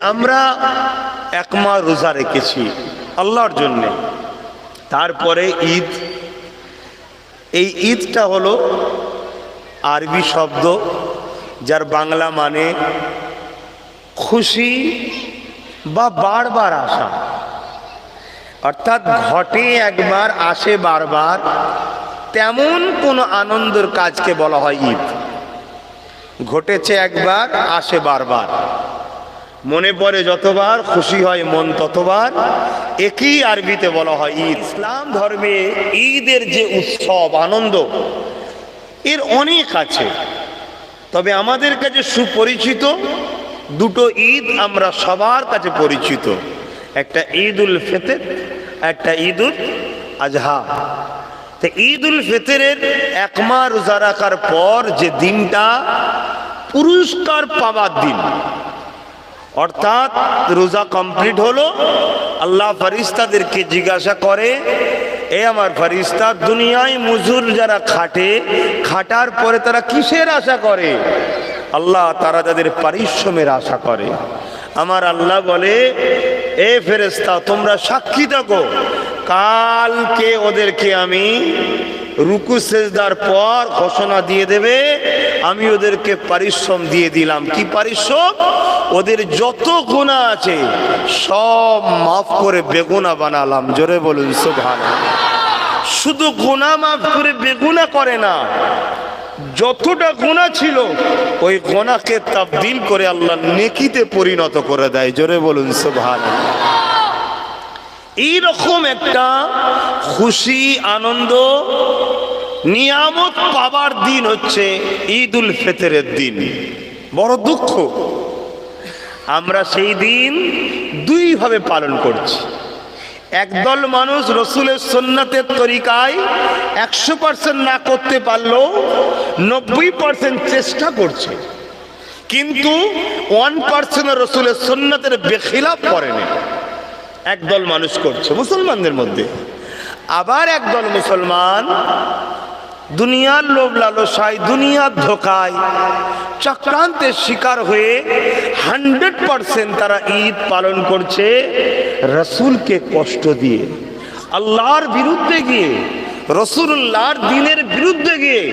আমরা এক মাস রোজা রেখেছি আল্লাহর জন্য। তারপরে ঈদ, এই ঈদটা হলো আরবি শব্দ যার বাংলা মানে খুশি বা বারবার আসা, অর্থাৎ ঘটে একবার আসে বারবার, তেমন কোনো আনন্দের কাজকে বলা হয় ঈদ। ঘটেছে একবার, আসে বারবার, মনে পড়ে যতবার, খুশি হয় মন ততবার, একই আরবিতে বলা হয় ঈদ। ইসলাম ধর্মে ঈদের যে উৎসব আনন্দ এর অনেক আছে, তবে আমাদের কাছে সুপরিচিত দুটো ঈদ আমরা সবার কাছে পরিচিত, একটা ঈদ উল ফিতর, একটা ঈদ উল আজহা। তো ঈদ উল ফিতরের এক মাস রোজা রাখার পর যে দিনটা পুরস্কার পাওয়ার দিন, অর্থাৎ রোজা কমপ্লিট হলো, আল্লাহ ফেরেশতাদেরকে জিজ্ঞাসা করে, এ আমার ফেরেশতা, দুনিয়ায় মজুর যারা খাটে, খাটার পরে তারা কিসের আশা করে? আল্লাহ, তারা তাদের পারিশ্রমের আশা করে। আমার আল্লাহ বলে, এ ফেরেশতা, তোমরা সাক্ষী থাকো, কালকে ওদেরকে আমি রুকু সেজদার পর ঘোষণা দিয়ে দেবে, আমি ওদেরকে পারিশ্রম দিয়ে দিলাম। কি পারিশ্রম? ওদের যত গুনাহ আছে সব মাফ করে বেগুনা বানালাম। জোরে বলুন সুবহানাল্লাহ। শুধু গুনাহ মাফ করে বেগুনা করে না, যতটা গুনাহ ছিল ওই গুনাহকে তাবদীল করে আল্লাহ নেকিতে পরিণত করে দেয়। জোরে বলুন সুবহানাল্লাহ। এইরকম একটা খুশি আনন্দ নিয়ামত পাবার দিন হচ্ছে ঈদ উল ফিতরের দিন। বড় দুঃখ, আমরা সেই দিন দুই ভাবে পালন করছি। একদল মানুষ রসুলের সুন্নতের তরিকায় 100% না করতে পারলেও 90% চেষ্টা করছে, কিন্তু 1% রসুলের সুন্নতের বেখিলাফ করেনি। একদল মানুষ করছে মুসলমানদের মধ্যে। আবার একদল মুসলমান দুনিয়ার লোভ লালসায়, দুনিয়ার ধোকায়, চক্রান্তের শিকার হয়ে 100% তারা ঈদ পালন করছে রসুলকে কষ্ট দিয়ে, আল্লাহর বিরুদ্ধে গিয়ে, রসুল্লাহর দিনের বিরুদ্ধে গিয়ে,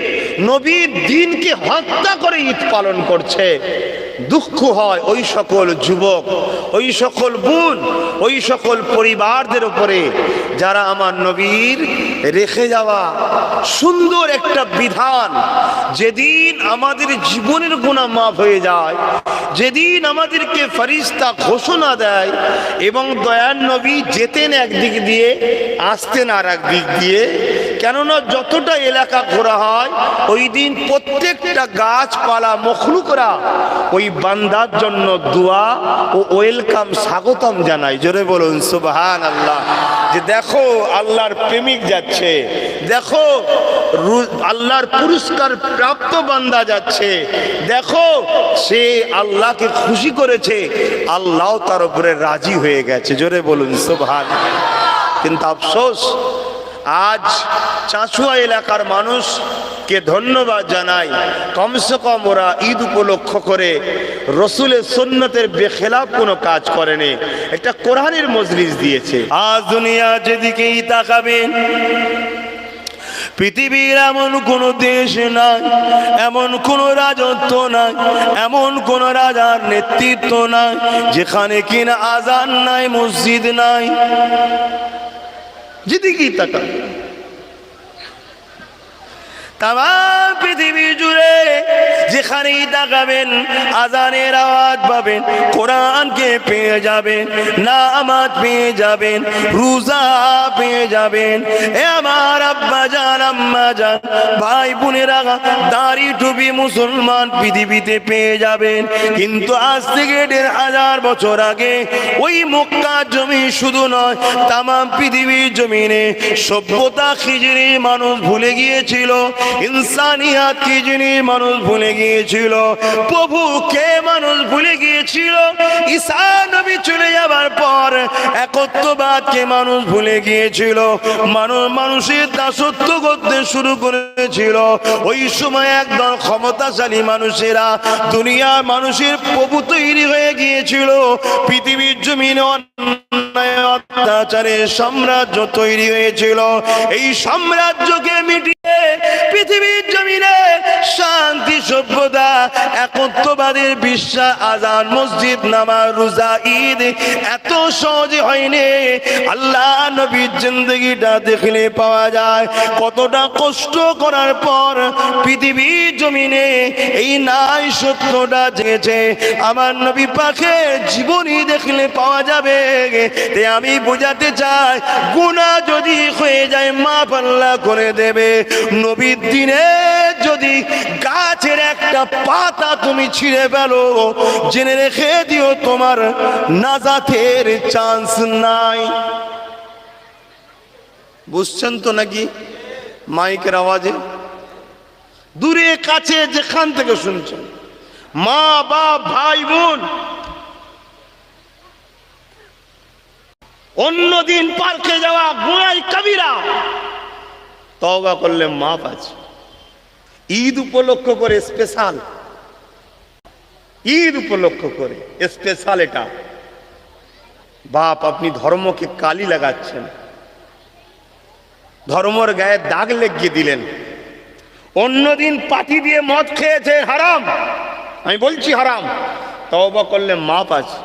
নবীর দিনকে হত্যা করে ঈদ পালন করছে। দুঃখ হয় ওই সকল যুবক, ওই সকল বোন, ওই সকল পরিবারদের উপরে যারা আমার নবীর রেখে যাওয়া সুন্দর একটা বিধান, যেদিন আমাদের জীবনের গুনাহ মাফ হয়ে যায়, যেদিন আমাদেরকে ফেরেশতা ঘোষণা দেয় এবং দয়ার নবী যেতেন একদিক দিয়ে, আসতেন আর এক দিক দিয়ে, কেননা যতটা এলাকা ঘোরা হয় ওই দিন প্রত্যেকটা গাছপালা মখলুকরা ওই বান্দার জন্য দোয়া ও ওয়েলকাম, স্বাগতম জানাই। জোরে বলুন সুবহানাল্লাহ। যে দেখো আল্লাহর প্রেমিক যাচ্ছে, দেখো আল্লাহর পুরস্কার প্রাপ্ত বান্দা যাচ্ছে, দেখো সে আল্লাহকে খুশি করেছে, আল্লাহ তার উপরে রাজি হয়ে গেছে। জোরে বলুন সুবহানাল্লাহ। কিন্তু আফসোস, আজ চাঁচুয়া এলাকার মানুষকে ধন্যবাদ জানাই, কমসে কম ওরা ঈদ উপলক্ষ করে রসুলের সুন্নতের বেখেলাফ কোনো কাজ করেনি, একটা কোরআনের মজলিস দিয়েছে। আজ দুনিয়া যেদিকেই তাকাবেন, পৃথিবীর এমন কোন দেশ নাই, এমন কোন রাজত্ব নাই, এমন কোন রাজার নেতৃত্ব নাই যেখানে কিনা আজান নাই, মসজিদ নাই। যেদিকেই তাকান, তামাম পৃথিবী জুড়ে যেখানেই তাকাবেন আজানের আওয়াজ পাবেন, কোরআনকে পেয়ে যাবেন, নামাজ পেয়ে যাবেন, রোজা পেয়ে যাবেন। এ আমার আব্বা জান, আম্মা জান, ভাই বোনেরা, দাড়ি টুপি মুসলমান পৃথিবীতে পেয়ে যাবেন। কিন্তু আজ থেকে 1500 বছর আগে ওই মক্কা জমি শুধু নয়, তামাম পৃথিবীর জমিনে সভ্যতা খিজরি মানুষ ভুলে গিয়েছিল। ইনসানিয়াত কি জিনিস মানুষ ভুলে গিয়েছিল, প্রভুকে মানুষ ভুলে গিয়েছিল। ঈসা নবী চলে যাবার পর একত্ববাদকে মানুষ ভুলে গিয়েছিল, মানুষের দাসত্ব করতে শুরু করেছিল। ওই সময় একদল ক্ষমতাশালী মানুষেরা দুনিয়ার মানুষের প্রভু তৈরি হয়ে গিয়েছিল। পৃথিবীর জমিনে অত্যাচারের সাম্রাজ্য তৈরি হয়েছিল। এই সাম্রাজ্যকে মিটিয়ে পৃথিবীর জমিনে শান্তি, সভ্যতা, একত্ববাদের বিশ্বাস, আজান, মসজিদ, নামাজ, রোজা, ঈদ এত সহজে হয়নি। আল্লাহ নবীর জিন্দেগিটা দেখলে পাওয়া যায় কতটা কষ্ট করার পর পৃথিবীর জমিনে এই নাই সত্যটা জেগেছে। আমার নবী পাকের জীবনী দেখলে পাওয়া যাবে। আমি বোঝাতে চাই, গুনাহ যদি হয়ে যায় মাফ আল্লাহ করে দেবে। নবীর দিনে যদি গাছের একটা পাতা তুমি ছিঁড়ে ফেলো, জেনে রেখে দিও তোমার নাজাতের চান্স নাই। বুঝছেন তো নাকি? মাইকের আওয়াজে দূরে কাছে যেখান থেকে শুনছেন, মা বাপ ভাই বোন, অন্যদিন পার্কে যাওয়া গুনাহ কবিরা, তওবা করলে মাফ আছে। ঈদ উপলক্ষ করে স্পেশাল, ঈদ উপলক্ষ করে স্পেশাল এটা। বাপ, আপনি ধর্মকে কালি লাগাচ্ছেন, ধর্মর গায়ে দাগ লেগিয়ে দিলেন। অন্যদিন পার্টি দিয়ে মদ খেয়েছে, হারাম, আমি বলছি হারাম, তওবা করলে মাপ আছে।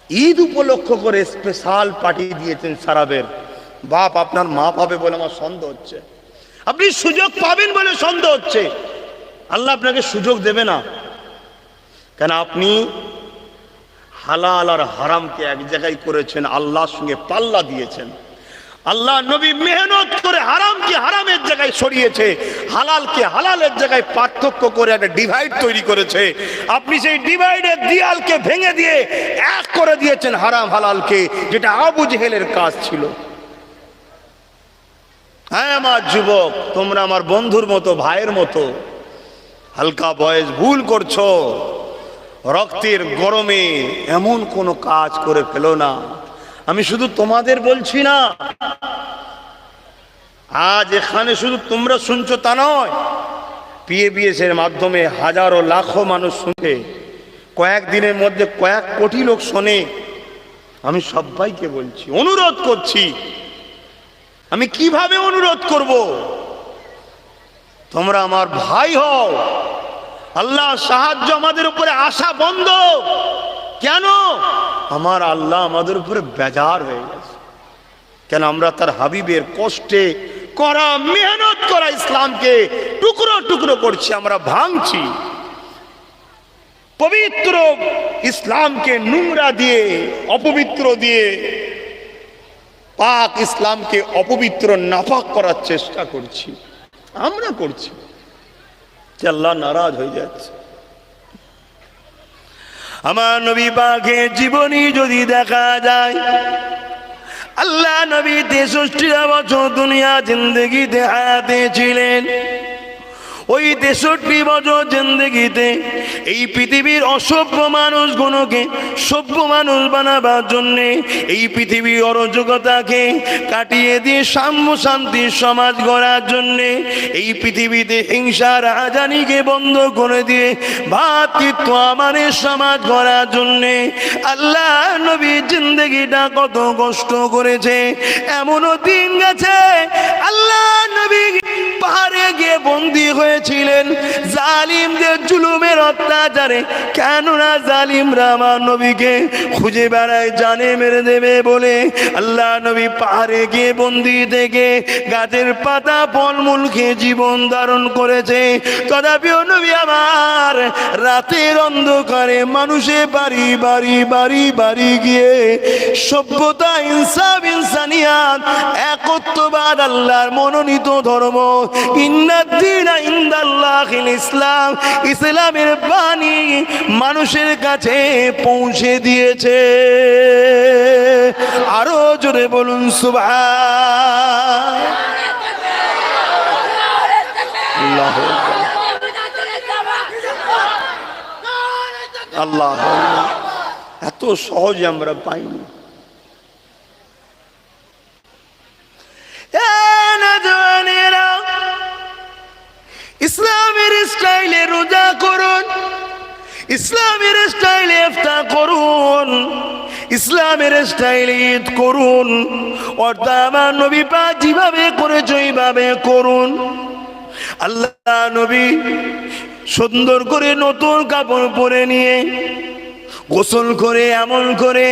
ঈদ উপলক্ষ করে স্পেশাল পার্টি দিয়েছেন শরাবের, বাপ আপনার মাপ হবে বলে আমার সন্দেহ হচ্ছে। আপনি সুযোগ পাবেন বলে সন্দেহ হচ্ছে। আল্লাহ আপনাকে সুযোগ দেবে না, কেন আপনি হালাল আর হারামকে এক জায়গায় করেছেন, আল্লাহর সঙ্গে পাল্লা দিয়েছেন। আল্লাহ নবী মেহনত করে হারামকে হারামের জায়গায় সরিয়েছে, হালালকে হালালের জায়গায় পার্থক্য করে একটা ডিভাইড তৈরি করেছে। আপনি সেই ডিভাইডের দেয়ালকে ভেঙে দিয়ে এক করে দিয়েছেন হারাম হালালকে, যেটা আবু জেহেলের কাজ ছিল। হ্যাঁ আমার যুবক, তোমরা আমার বন্ধুর মতো, ভাইয়ের মতো, হালকা বয়স, ভুল করছো। রক্তের গরমে এমন কোনো কাজ করে ফেলো না। আমি শুধু তোমাদের বলছি না, আজ এখানে শুধু তোমরা শুনছো তা নয়, PABS এর মাধ্যমে হাজারো লাখো মানুষ শুনে, কয়েকদিনের মধ্যে কয়েক কোটি লোক শোনে। আমি সবাইকে বলছি, অনুরোধ করছি। আমি কিভাবে অনুরোধ করব? তোমরা আমার ভাই হও। আল্লাহ সাহায্য আমাদের উপরে আসা বন্ধ। কেন? আমার আল্লাহ আমাদের উপরে বেজার হয়ে গেছে। কেন? আমরা তার হাবিবের কষ্টে করা, মেহনত করা ইসলামকে টুকরো টুকরো করছি, আমরা ভাঙছি। পবিত্র ইসলামকে নোংরা দিয়ে, অপবিত্র দিয়ে, পাক ইসলামকে অপবিত্র নাপাক করার চেষ্টা করছি, আমরা করছি। আল্লাহ নারাজ হয়ে যাচ্ছে। আমার নবী পাকের জীবনী যদি দেখা যায়, আল্লাহ নবী 63 বছর দুনিয়া জিন্দেগিতে হায়াতে ছিলেন। ওই 63 বছর জিন্দেগিতে এই পৃথিবীর অসভ্য মানুষগুলোকে সভ্য মানুষ বানাবার জন্যে, এই পৃথিবীর অরাজকতাকে কাটিয়ে দিয়ে সাম্য শান্তির সমাজ গড়ার জন্যে, এই পৃথিবীতে হিংসার রাজনীতিকে বন্ধ করে দিয়ে ভ্রাতৃত্ব আমাদের সমাজ গড়ার জন্যে আল্লাহ নবীর জিন্দেগিটা কত কষ্ট করেছে। এমনও দিন গেছে আল্লাহ নবী পাহাড়ে গিয়ে বন্দী হয়েছিলেন জালিমদের জুলুমের অত্যাচারে। কেননা জালিমরা আমার নবীকে খুঁজে বেড়ায়, জানে মেরে দেবে বলে আল্লাহ নবী পাহাড়ে গিয়ে বন্দী থেকে গাছের পাতা ফলমূল খেয়ে জীবন ধারণ করেছে। তথাপিও নবী আমার রাতের অন্ধকারে মানুষের বাড়ি বাড়ি বাড়ি বাড়ি গিয়ে সভ্যতা, ইনসাফ, ইনসানিয়াত, একত্ববাদ, আল্লাহর মনোনীত ধর্ম, ইন্নাদ্দীনা ইনদাল্লাহিল ইসলাম, ইসলামের বাণী মানুষের কাছে পৌঁছে দিয়েছে। আরো জোরে বলুন সুবহান। আল্লাহ আল্লাহ, এত সহজে আমরা পাইনি। ইসলামের স্টাইলে রোজা করুন, ইসলামের স্টাইলে ইফতার করুন, ইসলামের স্টাইলে ঈদ করুন, অর্থাৎ আমার নবী পাক যেভাবে করেছে ওইভাবে করুন। আল্লাহ নবী সুন্দর করে নতুন কাপড় পরে নিয়ে গোসল করে এমন করে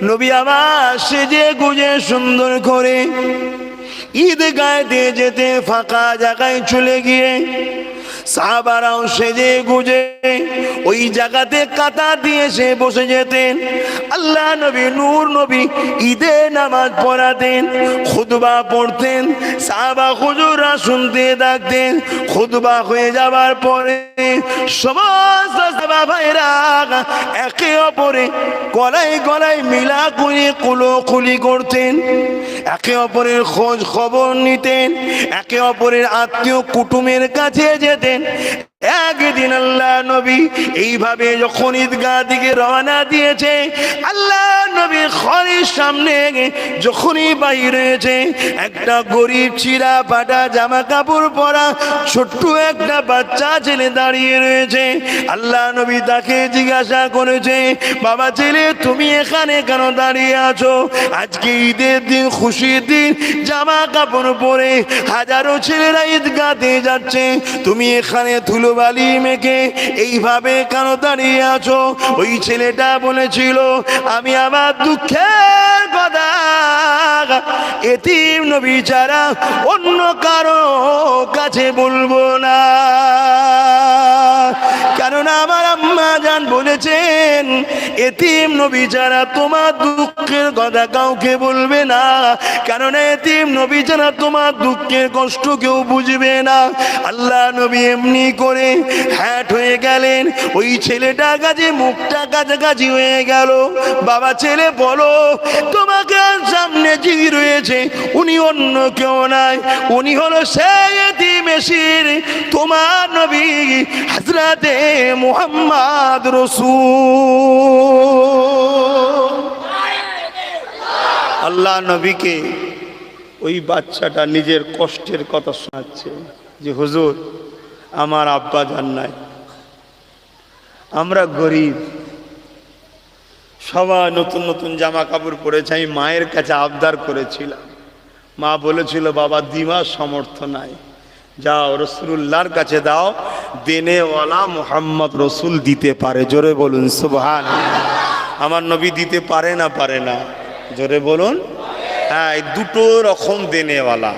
নবী আবার সেজে গুজে সুন্দর করে ঈদগায় দিয়ে যেতে, ফাঁকা জায়গায় চলে গিয়ে সাহাবারাও সেজে গুজে ওই জায়গাতে কাতার দিয়ে সে বসে যেতেন। আল্লাহ নবী নূর নবী ঈদে নামাজ পড়াতেন, খুতবা পড়তেন, সাহাবা হুজুররা শুনতে থাকতেন। খুতবা হয়ে যাবার পরে সমস্ত সাহাবা ভাইরা একে অপরে গলায় গলায় মিলা করে কুলোকুলি করতেন, একে অপরের খোঁজ খবর নিতেন, একে অপরের আত্মীয় কুটুমের কাছে যেতেন। একদিন আল্লাহ নবী এইভাবে যখন ঈদগাহ দিকে রওনা দিয়েছে, আল্লাহ নবী ঘরের সামনে যখনই বাইর হয়েছে, একটা গরিব চিরা ফাটা জামা কাপড় পরা ছোট্ট একটা বাচ্চা ছেলে দাঁড়িয়ে রয়েছে। আল্লাহ নবী তাকে জিজ্ঞাসা করেছে, বাবা ছেলে তুমি এখানে কেন দাঁড়িয়ে আছো? আজকে ঈদের দিন, খুশির দিন, জামা কাপড় পরে হাজারো ছেলেরা ঈদগাহতে যাচ্ছে, তুমি এখানে ধুলোবালি মেখে এইভাবে কেন দাঁড়িয়ে আছো? ওই ছেলেটা বলেছিল, আমি আমার দুঃখের কথা এতিম নবী ছাড়া অন্য কারো কাছে বলবো না, কারণ আমার আম্মা জান বলেছেন এতিম নবী ছাড়া তোমার দুঃখের কথা কাউকে বলবে না, কারণ এতিম নবী ছাড়া তোমার দুঃখের কষ্ট কেউ বুঝবে না। আল্লাহ নবী এমনি করে হ্যাট হয়ে গেলেন, ওই ছেলেটার কাছে মুখটা কাছাকাছি হয়ে গেল। বাবা ছেলে বলো, তোমাকে সামনে যিনি রয়েছে উনি অন্য কেউ নাই, উনি হলো সেই এতিম এসির তোমার নবী হযরতে মুহাম্মদ রাসূল। আল্লাহ নবীকে ওই বাচ্চাটা নিজের কষ্টের কথা শোনাচ্ছে যে হুজুর আমার আব্বা জান নাই, আমরা গরিব, সবাই নতুন নতুন জামা কাপড় পরেছে, আমি মায়ের কাছে আবদার করেছিলাম, মা বলেছিল বাবা দিবার সামর্থ্য নাই, যাও রসুল্লাহর কাছে দাও, দেনেওয়ালা মোহাম্মদ রসুল দিতে পারে। জোরে বলুন সুবহানাল্লাহ। আমার নবী দিতে পারে না? পারে না? জোরে বলুন। হ্যাঁ, এই দুটো রকম দেনেওয়ালা,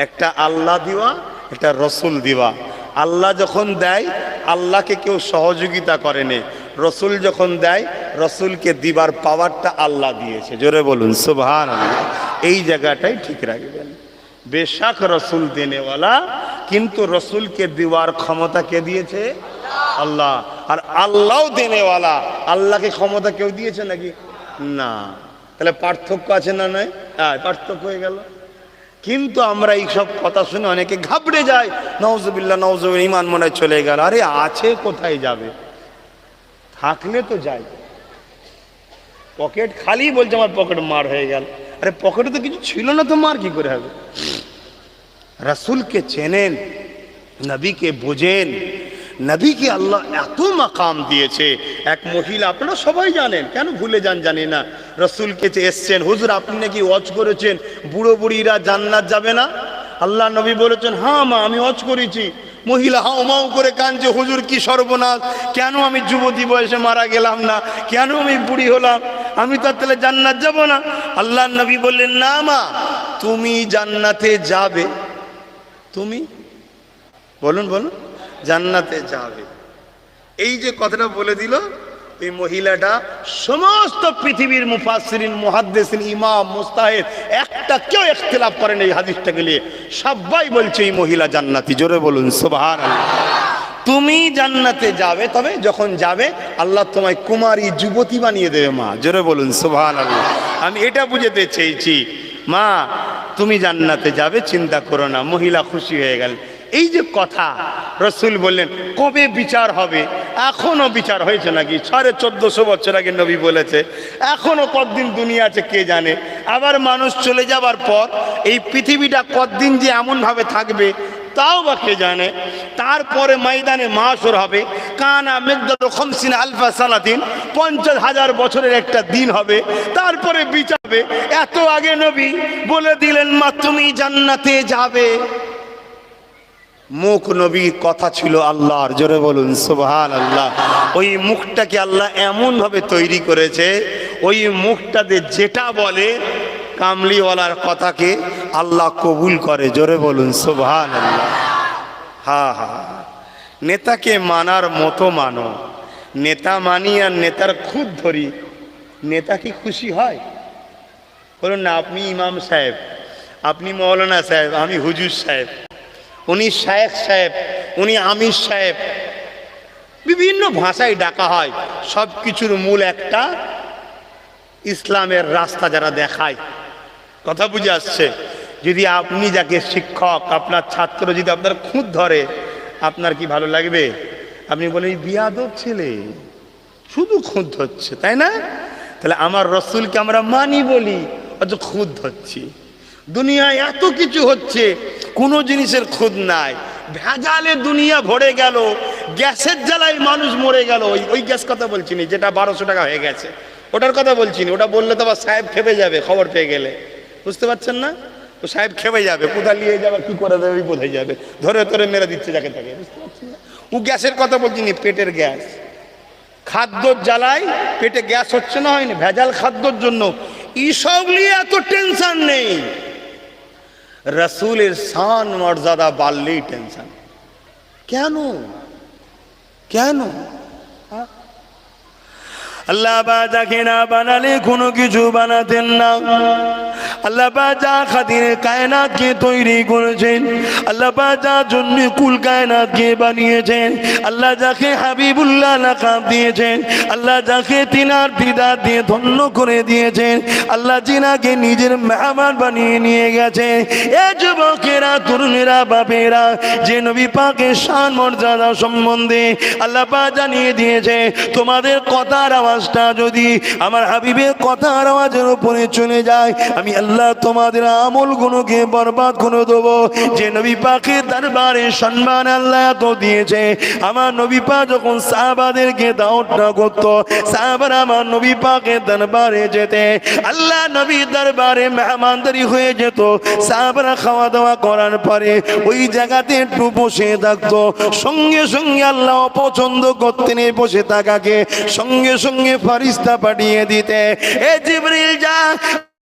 একটা আল্লাহ দিওয়া, একটা রসুল দিওয়া। আল্লাহ যখন দেয় আল্লাহকে কেউ সহযোগিতা করেনি, রসুল যখন দেয় রসুলকে দিবার পাওয়ারটা আল্লাহ দিয়েছে। জোরে বলুন সুবহানাল্লাহ। এই জায়গাটাই ঠিক রাখবেন। বেশাক রসুল দেনেওয়ালা, কিন্তু রসুলকে দেওয়ার ক্ষমতা কে দিয়েছে? আল্লাহ। আর আল্লাহও দেনেওয়ালা, আল্লাহকে ক্ষমতা কেউ দিয়েছে নাকি? না। তাহলে পার্থক্য আছে না? নয়? হ্যাঁ, পার্থক্য হয়ে গেল। কিন্তু আমরা এই সব কথা শুনে অনেকে ঘাবড়ে যায়, নাউজুবিল্লাহ নাউজুবিল্লাহ, ঈমান মনে চলে গেল। আরে আছে, কোথায় যাবে? থাকলে তো যাই। পকেট খালি, বলছে আমার পকেট মার হয়ে গেল। আরে পকেটে তো কিছু ছিল না, তো মার কি করে হবে? রাসূলকে চেনেন, নবীকে বোঝেন, নবীকে আল্লাহ এত মাকাম দিয়েছে। এক মহিলা, আপনারা সবাই জানেন, কেন ভুলে যান জানি না, রাসূলকে এসছেন, হুজুর আপনি নাকি ওয়াজ করেছেন বুড়ো বুড়িরা জান্নাত যাবে না? আল্লাহ নবী বলেছেন, হ্যাঁ মা আমি ওয়াজ করেছি। মহিলা হাউ মাউ করে কাঁদছে, হুজুর কি সর্বনাশ, কেন আমি যুবতী বয়সে মারা গেলাম না, কেন আমি বুড়ি হলাম, আমি তো তাহলে জান্নাত যাব না? আল্লাহ নবী বললেন, না মা, তুমি জান্নাতে যাবে। তুমি বলুন বলুন, জান্নাতে যাবে। এই যে কথাটা বলে দিল, এই মহিলাটা সমস্ত পৃথিবীর মুফাসসিরিন, মুহাদ্দিসিন, ইমাম, মুজতাহিদ একটা কেউ ইখতিলাফ করেন এই হাদিসটাকে নিয়ে, সবাই বলছে এই মহিলা জান্নাতি। জোরে বলুন সুবহানাল্লাহ। তুমি জান্নাতে যাবে, তবে যখন যাবে আল্লাহ তোমায় কুমারী যুবতী বানিয়ে দেবে মা। জোরে বলুন সুবহানাল্লাহ। আমি এটা বুঝাতে চেয়েছি, মা তুমি জান্নাতে যাবে, চিন্তা করো না। মহিলা খুশি হয়ে গেল। এই যে কথা রসুল বললেন কবে বিচার হবে, এখনো বিচার হয়েছে নাকি? 1450 বছর আগে নবী বলেছে, এখনো কতদিন দুনিয়া আছে কে জানে। আবার মানুষ চলে যাবার পর এই পৃথিবীটা কতদিন যে এমনভাবে থাকবে তাও বা কে জানে। তারপরে ময়দানে মাশর হবে, কানা মিকদারু 50 আলফা সালাতিন, 50,000 বছরের একটা দিন হবে। তারপরে বিচার হবে। এত আগে নবী বলে দিলেন মা তুমি জান্নাতে যাবে। মুখ নবীর কথা ছিল আল্লাহর, জোরে বলুন সুবহানাল্লাহ। ওই মুখটাকে আল্লাহ এমন ভাবে তৈরি করেছে, ওই মুখটাতে যেটা বলে কামলিওয়ালার কথাকে আল্লাহ কবুল করে, জোরে বলুন সুবহানাল্লাহ। হ্যাঁ হ্যাঁ, নেতাকে মানার মতো মানো। নেতা মানি আর নেতার খুদ ধরি, নেতা কি খুশি হয়? বলুন না, আপনি ইমাম সাহেব, আপনি মৌলানা সাহেব, আমি হুজুর সাহেব, উনি শায়েখ সাহেব, উনি আমির সাহেব, বিভিন্ন ভাষায় ডাকা হয়। সব কিছুর মূল একটা, ইসলামের রাস্তা যারা দেখায়। কথা বুঝে আসছে? যদি আপনি যাকে শিক্ষক, আপনার ছাত্র যদি আপনার খুঁত ধরে, আপনার কি ভালো লাগবে? আপনি বলেন বিয়াদব ছেলে, শুধু খুঁত ধরছে, তাই না? তাহলে আমার রসুলকে আমরা মানি বলি, অথচ খুঁত ধরছি। দুনিয়ায় এত কিছু হচ্ছে, কোনো জিনিসের খুঁত নাই। ভেজালে দুনিয়া ভরে গেল, গ্যাসের জ্বালায় মানুষ মরে গেল। ওই গ্যাস কথা বলছি না যেটা 1200 টাকা হয়ে গেছে, ওটার কথা বলছি না। ওটা বললে তো আবার সাহেব খেপে যাবে, খবর পেয়ে গেলে। বুঝতে পারছেন না? ও সাহেব খেপে যাবে, কোথায় নিয়ে যাবে, কি করে দেবে, ওই বোঝাই যাবে, ধরে ধরে মেরে দিচ্ছে যাকে তাকে। বুঝতে পারছেন না? ও গ্যাসের কথা বলছি না, পেটের গ্যাস। খাদ্যর জ্বালায় পেটে গ্যাস হচ্ছে না, হয়নি? ভেজাল খাদ্যর জন্য। এইসব নিয়ে এত টেনশন নেই। রসুলের শান মর্যাদা বাড়লেই টেনশন। কেন কেন? আল্লাহ পাক যাকে না বানালে কোনো কিছু বানাতেন না। আল্লাহ পাক যা খাতিরে কায়নাতকে তৈরি করেছেন, আল্লাহ পাক যার জন্য কুল কায়নাতকে বানিয়েছেন, আল্লাহ যাকে হাবিবুল্লাহ লাকাব দিয়েছেন, আল্লাহ যাকে তিনার দিদার দিয়ে ধন্য করে দিয়েছেন, আল্লাহ জিনাকে নিজের মেহমান বানিয়ে নিয়ে গেছে। এ যুবকেরা, তরুণেরা, বাপেরা, যে নবী পাকের শান মর্যাদা সম্বন্ধে আল্লাহ পাক জানিয়ে দিয়েছে, তোমাদের কথার আওয়াজটা যদি আমার হাবিবের কথার আওয়াজের উপরে চলে যায়, আমি আল্লাহ তোমাদের আমলগুলোকে বরবাদ করে দেবো। যে নবী পাকের দরবারে সম্মান আল্লাহ এত দিয়েছে, আমার নবী পাক যখন সাহাবাদেরকে দাওয়াত করত, সাহাবারা আমার নবী পাকের দরবারে যেতে, আল্লাহ নবীর দরবারে মেহমানদারি হয়ে যেত। সাহাবারা খাওয়া দাওয়া করার পরে ওই জায়গাতে একটু বসে থাকতো। সঙ্গে সঙ্গে আল্লাহ অপছন্দ করতেন এই বসে থাকাকে, সঙ্গে সঙ্গে ফেরেশতা পাঠিয়ে দিতে, এ জিবরিল যা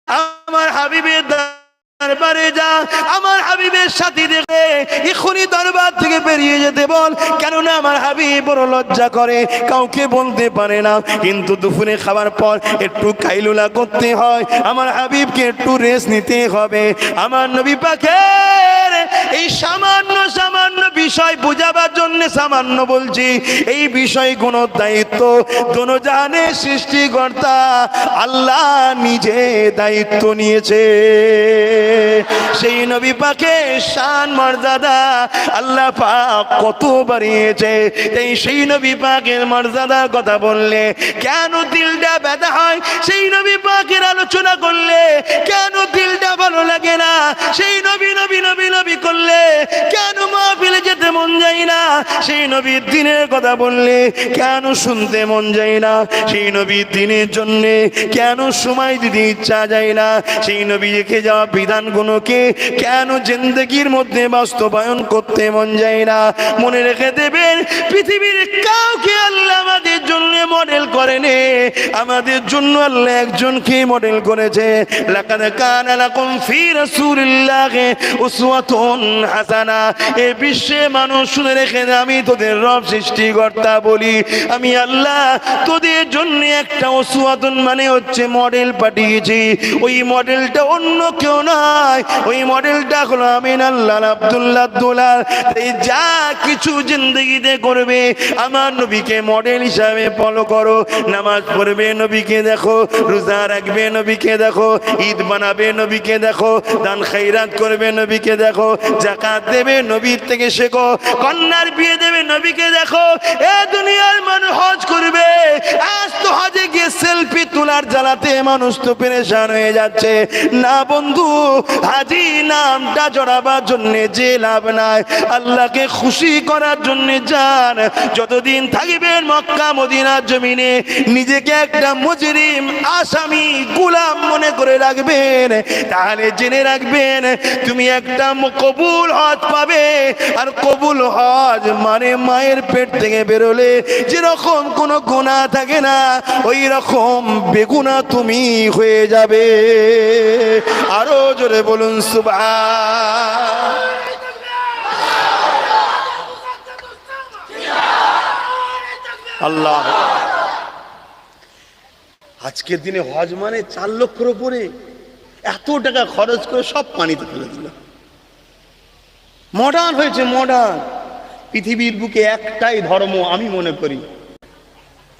আমার হাবিবের দরবারে যা, আমার হাবিবের সাথী দেখে এখনই দরবার থেকে বেরিয়ে যেতে বল। কেননা আমার হাবিব বড় লজ্জা করে, কাউকে বলতে পারে না। কিন্তু দুপুরে খাবার পর একটু কাইলুলা করতে হয়, আমার হাবিবকে একটু রেস্ট নিতে হবে। আমার নবী পাকের এই সামান্য সামান্য বিষয় বোঝাবার জন্য সামান্য বলছি, এই বিষয় কোন দায়িত্ব দোনো জাহানের সৃষ্টিকর্তা আল্লাহ নিজে দায়িত্ব নিয়েছে। সেই নবী পাকের শান মর্যাদা আল্লাহ পাক কত বাড়িয়েছে। সেই নবী পাকের মর্যাদার কথা বললে কেন দিলটা ব্যথা হয়? সেই নবী পাকের আলোচনা করলে কেন দিলটা ভালো লাগে না? সেই নবী নবী নবী নবী করলে কেন মাহফিলে যেতে মন যায় না? সেই নবীর দিনের কথা বললে কেন শুনতে মন যায় না? সেই নবীর দিনের জন্য কেন সময় দিতে ইচ্ছা যায় না? সেই নবী রেখে যাওয়া বিধানগুলোকে কেন জিন্দগির মধ্যে বাস্তবায়ন করতে মন যায় না? মনে রেখে দেবেন, পৃথিবীর কাউকে আল্লাহ আমাদের জন্য মডেল করেনি, আমাদের জন্য আল্লাহ একজনকে মডেল করেছে। লাকাদ কানা লাকুম ফি রাসূলিল্লাহি উসওয়াতুন হাসানা। এই বিশ্বে মানুষ শুনে রেখে, আমি তোদের রব সৃষ্টিকর্তা বলি, আমি আল্লাহ তোদের জন্য একটা উসওয়াতুন মানে হচ্ছে মডেল পাঠিয়েছি। ওই মডেলটা অন্য কেউ নয়, ওই মডেলটা হলো আমিন আল্লাহ আব্দুল্লাহ দুলাল। এই যা কিছু জিন্দগিতে করবে আমার নবীকে মডেল হিসাবে ফলো করো, নামাজ পড়বে নবীকে দেখো, রোজা রাখবে নবীকে দেখো, ঈদ বানাবে নবীকে দেখো, দান খায়রাত করবে নবীকে দেখো, যাকাত দেবে নবীর থেকে শেখো, কন্যার বিয়ে দেবে নবীকে দেখো। এ দুনিয়ার মানুষ হজ করবে, আজ তো হজে গিয়ে সেলফি তোলার জ্বালাতে মানুষ তো পেরেশান হয়ে যাচ্ছে। না বন্ধু, হাজি নামটা জড়াবার জন্য যে লাভ নাই, আল্লাহকে খুশি করার জন্য যান। যতদিন থাকবেন মক্কা মদিনার জমিনে নিজেকে একটা মুজরিম আসামি গোলাম মনে করে রাখবেন, তাহলে জেনে রাখবেন তুমি একটা কবুল হজ পাবে। আর কবুল হজ মানে মায়ের পেট থেকে বেরোলে যেরকম কোনো গুনাহ থাকে না, ওই রকম বেগুনা তুমি হয়ে যাবে। আরো জোরে বলুন সুবহান। আল্লাহ, আজকের দিনে হজ মানে 4 লক্ষের উপরে, এত টাকা খরচ করে সব পানিতে ফেলে দিল। মডার্ন হয়েছে, মডার্ন। পৃথিবীর বুকে একটাই ধর্ম আমি মনে করি,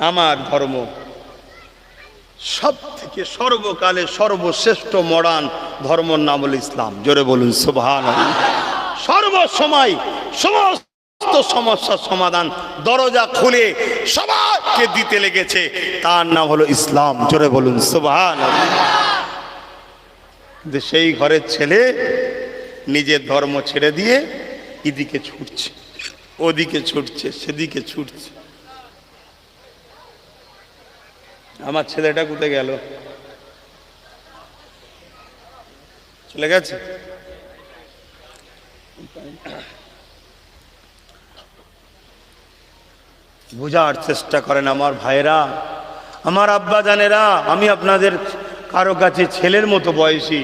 আমার ধর্ম সব থেকে সর্বকালে সর্বশ্রেষ্ঠ মডার্ন ধর্মর নাম হল ইসলাম। জোরে বলুন সুবহানাল্লাহ। সর্বসময় সমস্ত সমস্যার সমাধান দরজা খুলে সবাইকে দিতে লেগেছে, তার নাম হলো ইসলাম। জোরে বলুন সুবহানাল্লাহ। সেই ঘরের ছেলে নিজের ধর্ম ছেড়ে দিয়ে এদিকে ছুটছে, ওদিকে ছুটছে, সেদিকে ছুটছে। আমার ছেলেটা কোথায় গেল? চলে গেছে? বোঝার চেষ্টা করেন আমার ভাইরা, আমার আব্বা জানেরা। আমি আপনাদের কারো কাছে ছেলের মতো বয়সী,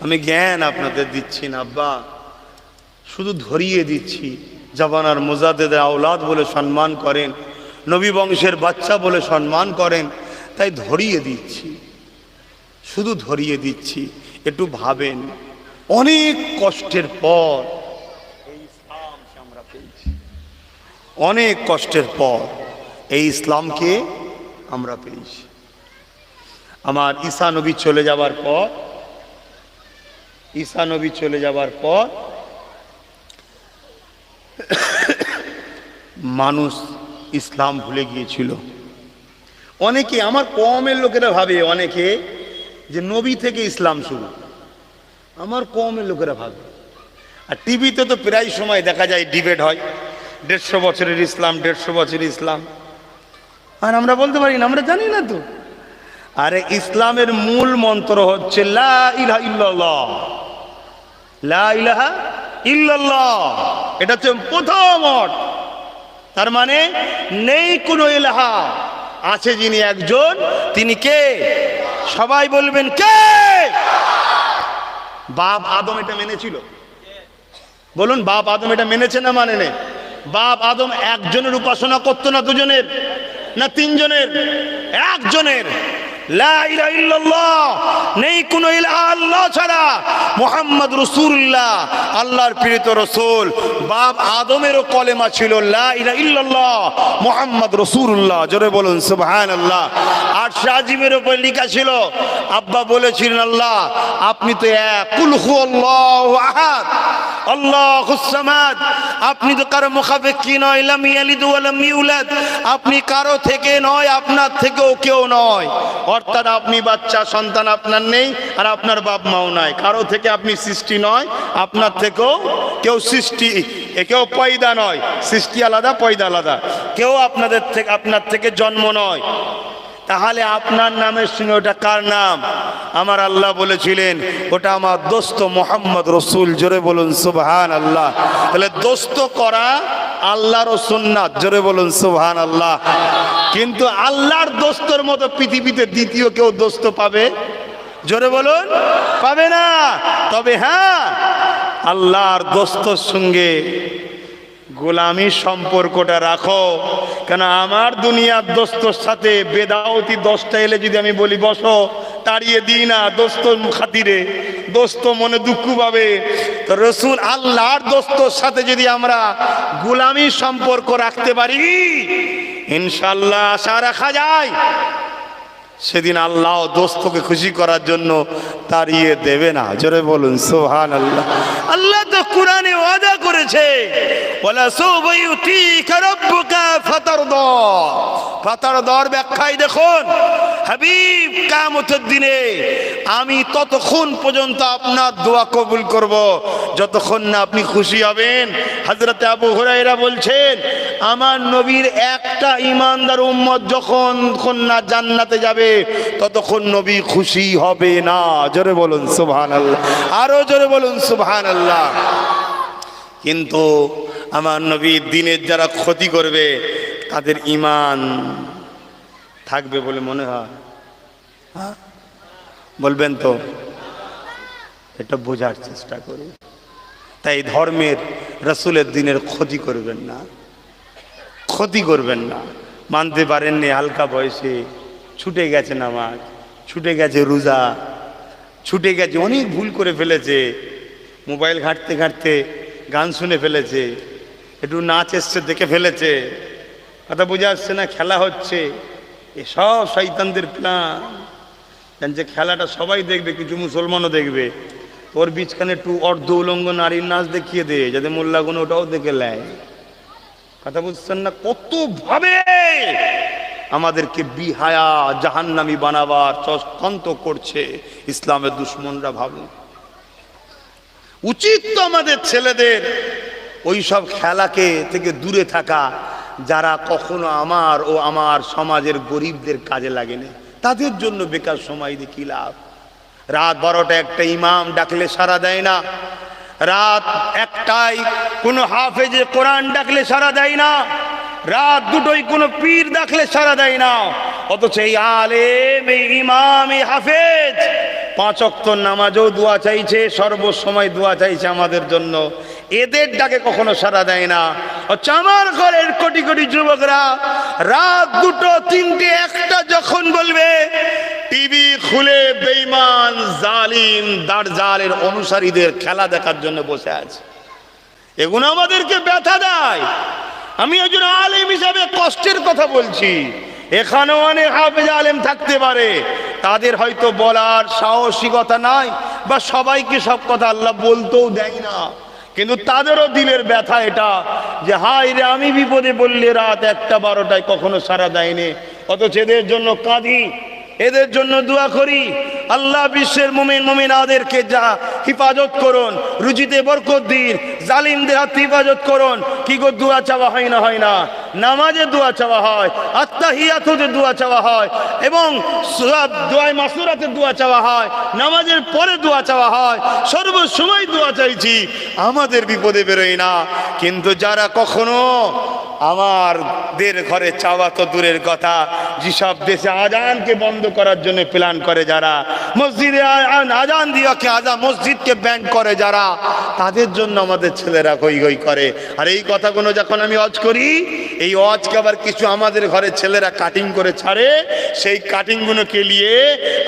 আমি জ্ঞান আপনাদের দিচ্ছি না আব্বা, শুধু ধরিয়ে দিচ্ছি। জাবানার মুজাদ্দেদ আওলাদ বলে সম্মান করেন, নবী বংশের বাচ্চা বলে সম্মান করেন, তাই ধরিয়ে দিচ্ছি, শুধু ধরিয়ে দিচ্ছি। একটু ভাবেন, অনেক কষ্টের পর এই ইসলামকে আমরা পেয়েছি, অনেক কষ্টের পর এই ইসলামকে আমরা পেয়েছি। আমার ঈসা নবী চলে যাবার পর, ঈসা নবী চলে যাবার পর মানুষ ইসলাম ভুলে গিয়েছিল। অনেকে, আমার কওমের লোকেরা ভাবে অনেকে যে নবী থেকে ইসলাম শুরু, আমার কওমের লোকেরা ভাবে। আর টিভিতে তো প্রায় সময় দেখা যায় ডিবেট হয়, 150 বছরের ইসলাম, 150 বছরের ইসলাম। আর আমরা বলতে পারি না, আমরা জানি না তো। আরে ইসলামের মূল মন্ত্র হচ্ছে লা ইলাহা ইল্লাল্লাহ, লা ইলাহা ইল্লাল্লাহ। এটা হচ্ছে প্রথম অর্থ। তার মানে নেই কোনো ইলাহা, আছে যিনি একজন, তিনি কে? সবাই বলবেন কে? বাপ আদম এটা মেনেছিল? বলুন, বাপ আদম এটা মেনেছে না মানে নেই? বাপ আদম একজনের উপাসনা করতো না, দুজনের না তিনজনের? একজনের। লা ইলাহা ইল্লাল্লাহ, নেই কোনো ইলাহা আল্লাহ ছাড়া, মুহাম্মদ রাসূলুল্লাহ আল্লাহর প্রেরিত রাসূল। বাপ আদমেরও কলেমা ছিল লা ইলাহা ইল্লাল্লাহ মুহাম্মদ রাসূলুল্লাহ। জোরে বলুন সুবহানাল্লাহ। আর শাজিমের উপর লেখা ছিল, আব্বা বলেছিলেন আল্লাহ আপনি তো এক, কুল হুয়াল্লাহু আহাদ আল্লাহুস সামাদ। আপনি তো কারো মুখাপেক্ষী নয়, লাম ইয়ালিদ ওয়া লাম ইউলাদ, আপনি কারো থেকে নয়, আপনার থেকেও কেউ নয়। অর্থাৎ আপনি বাচ্চা, সন্তান আপনার নেই, আর আপনার বাপ মাও নাই, কারো থেকে আপনি সৃষ্টি নয়, আপনার থেকেও কেউ সৃষ্টি, কেউ পয়দা নয়, সৃষ্টি আলাদা পয়দা আলাদা, কেউ আপনার থেকে জন্ম নয়। তাহলে আপনার নামের সঙ্গে ওটা কার নাম? আমার আল্লাহ বলেছিলেন ওটা আমার দোস্ত মুহাম্মদ রাসূল। জোরে বলুন সুবহানাল্লাহ। তাহলে দোস্ত করা আল্লাহর সুন্নাত। জোরে বলুন সুবহানাল্লাহ। কিন্তু আল্লাহর দোস্তর মতো পৃথিবীতে দ্বিতীয় কেউ দোস্ত পাবে? জোরে বলুন, পাবে না। তবে হ্যাঁ, আল্লাহর দোস্তর সঙ্গে গোলামির সম্পর্কটা রাখো। কেন আমার দুনিয়ার দোস্তর সাথে বেদাওতি 10টা এলে যদি আমি বলি বসো, তাড়িয়ে দিই না দোস্ত খাতিরে, দোস্ত মনে দুঃখ পাবে। তো রসুল আল্লাহর দোস্তর সাথে যদি আমরা গোলামির সম্পর্ক রাখতে পারি, ইনশাআল্লাহ আশা রাখা যায় সেদিন আল্লাহ দোস্তকে খুশি করার জন্য তাড়িয়ে দেবে না। জোরে বলুন সুবহানাল্লাহ। আল্লাহ তো কোরআনে ওয়াদা করেছে, ওয়ালা সাওফা ইউতিকা রাব্বুকা ফাতারদা। ফাতারদার ব্যাখ্যায় দেখুন, হাবিব কিয়ামতের দিনে আমি ততক্ষণ পর্যন্ত আপনার দোয়া কবুল করব যতক্ষণ না আপনি খুশি হবেন। হযরত আবু হুরায়রা বলছেন, আমার নবীর একটা ঈমানদার উম্মত যখন না জান্নাতে যাবে ততক্ষণ নবী খুশি হবে না। জোরে বলুন সুবহানাল্লাহ, আরো জোরে বলুন সুবহানাল্লাহ। কিন্তু আমার নবীর দিনের যারা ক্ষতি করবে তাদের ঈমান থাকবে বলে মনে হয়? বলবেন তো? এটা বোঝার চেষ্টা করি। তাই ধর্মের রাসূলের দিনের ক্ষতি করবেন না, ক্ষতি করবেন না। মানতে পারেননি, হালকা বয়সে ছুটে গেছে নামাজ, ছুটে গেছে রোজা, ছুটে গেছে, অনেক ভুল করে ফেলেছে, মোবাইল ঘাঁটতে ঘাঁটতে গান শুনে ফেলেছে, একটু নাচ এসছে দেখে ফেলেছে, কথা বোঝা আসছে না, খেলা হচ্ছে, এসব শয়তানদের প্ল্যান। যে খেলাটা সবাই দেখবে, কিছু মুসলমানও দেখবে, ওর বীজখানে একটু অর্ধ উলঙ্গ নারীর নাচ দেখিয়ে দে যাতে মোল্লাগুন ওটাও দেখে নেয়। কথা বুঝছেন না? কত ভাবে আমাদেরকে বিহায়া জাহান্নামী বানাবার চক্রান্ত করছে ইসলামের দুশ্মনরা। ভাবুন, উচিত তো আমাদের ছেলেদের ওই সব খেলাকে থেকে দূরে থাকা, যারা কখনো আমার ও আমার সমাজের গরিবদের কাজে লাগেনি, তাদের জন্য বেকার সময় দিয়ে কি লাভ? রাত 12টা একটা ইমাম ডাকলে সাড়া দেয় না, রাত 1টায় কোনো হাফেজে কোরআন ডাকলে সাড়া দেয় না, রাত 2টোয় কোনো পীর ডাকলে সাড়া দেয় না। অথচ এই আলেম, এই ইমাম, এই হাফেজ 5 ওয়াক্ত নামাজও দোয়া চাইছে, সর্বসময় দোয়া চাইছে আমাদের জন্য, এদের ডাকে কখনো সাড়া দেয় না। আমার ঘরের কোটি কোটি যুবকরা রাত 2টো, 3টে, 1টা যখন বলবে, টিভি খুলে বেঈমান, জালিম, দাজ্জালের অনুসারীদের খেলা দেখার জন্য বসে আছে। এগুলো আমাদেরকে ব্যথা দেয়। আমি একজন আলেম হিসাবে কষ্টের কথা বলছি। এখানেও অনেক হাফেজ আলেম থাকতে পারে, তাদের হয়তো বলার সাহসিকতা নাই, বা সবাইকে সব কথা আল্লাহ বলতেও দেয় না, কিন্তু তাদেরও দিলের ব্যথা এটা যে হায় রে, আমি বিপদে বললে রাত 1টা 12টায় কখনো সাড়া দেয়নি, অথচ এদের জন্য কাঁদি, এদের জন্য দোয়া করি। আল্লাহ বিশ্বের মুমিন মুমিনাদেরকে যা হিফাজত করুন, রুজিতে বরকত দিন, জালিমদের হাত হিফাজত করুন। কি গো, দোয়া চাওয়া হয় না? হয় না? নামাজে দোয়া চাওয়া হয়, আত্তাহিয়াতুতে দোয়া চাওয়া হয়, এবং দোয়ায়ে মাসুরাতে দোয়া চাওয়া হয়, নামাজের পরে দোয়া চাওয়া হয়, সর্বসময় দোয়া চাইছি, আমাদের বিপদে বেরোয় না। কিন্তু যারা কখনো আমাদের ঘরে চাওয়া তো দূরের কথা, যেসব দেশে আজানকে বন্ধ করার জন্য প্ল্যান করে, যারা মসজিদে আজান দিয়াকে মসজিদকে ব্যান করে, যারা, তাদের জন্য আমাদের ছেলেরা হই হই করে। আর এই কথাগুলো যখন আমি ওয়াজ করি, এই ওয়াজকে আবার কিছু আমাদের ঘরের ছেলেরা কাটিং করে ছাড়ে, সেই কাটিংগুলোকে নিয়ে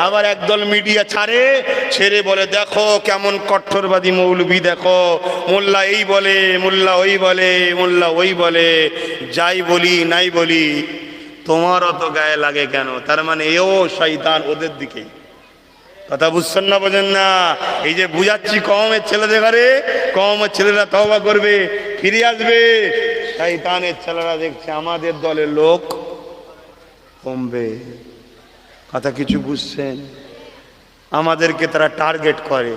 আবার একদল মিডিয়া ছাড়ে, ছেড়ে বলে দেখো কেমন কঠোরবাদী মৌলবি, দেখো মোল্লা এই বলে, মোল্লা ওই বলে, মোল্লা ওই বলে। যাই বলি নাই বলি, তোমারও তো গায়ে লাগে কেন? তার মানে এও শয়তান ওদের দিকে। কথা বুঝছেন না? বোঝেন না? এই যে বুঝাচ্ছি, কওমের ছেলেদের ঘরে কওমের ছেলেরা তওবা করবে, ফিরে আসবে, শয়তানের ছেলেরা দেখছে আমাদের দলের লোক কমবে। কথা কিছু বুঝছেন? আমাদেরকে তারা টার্গেট করে,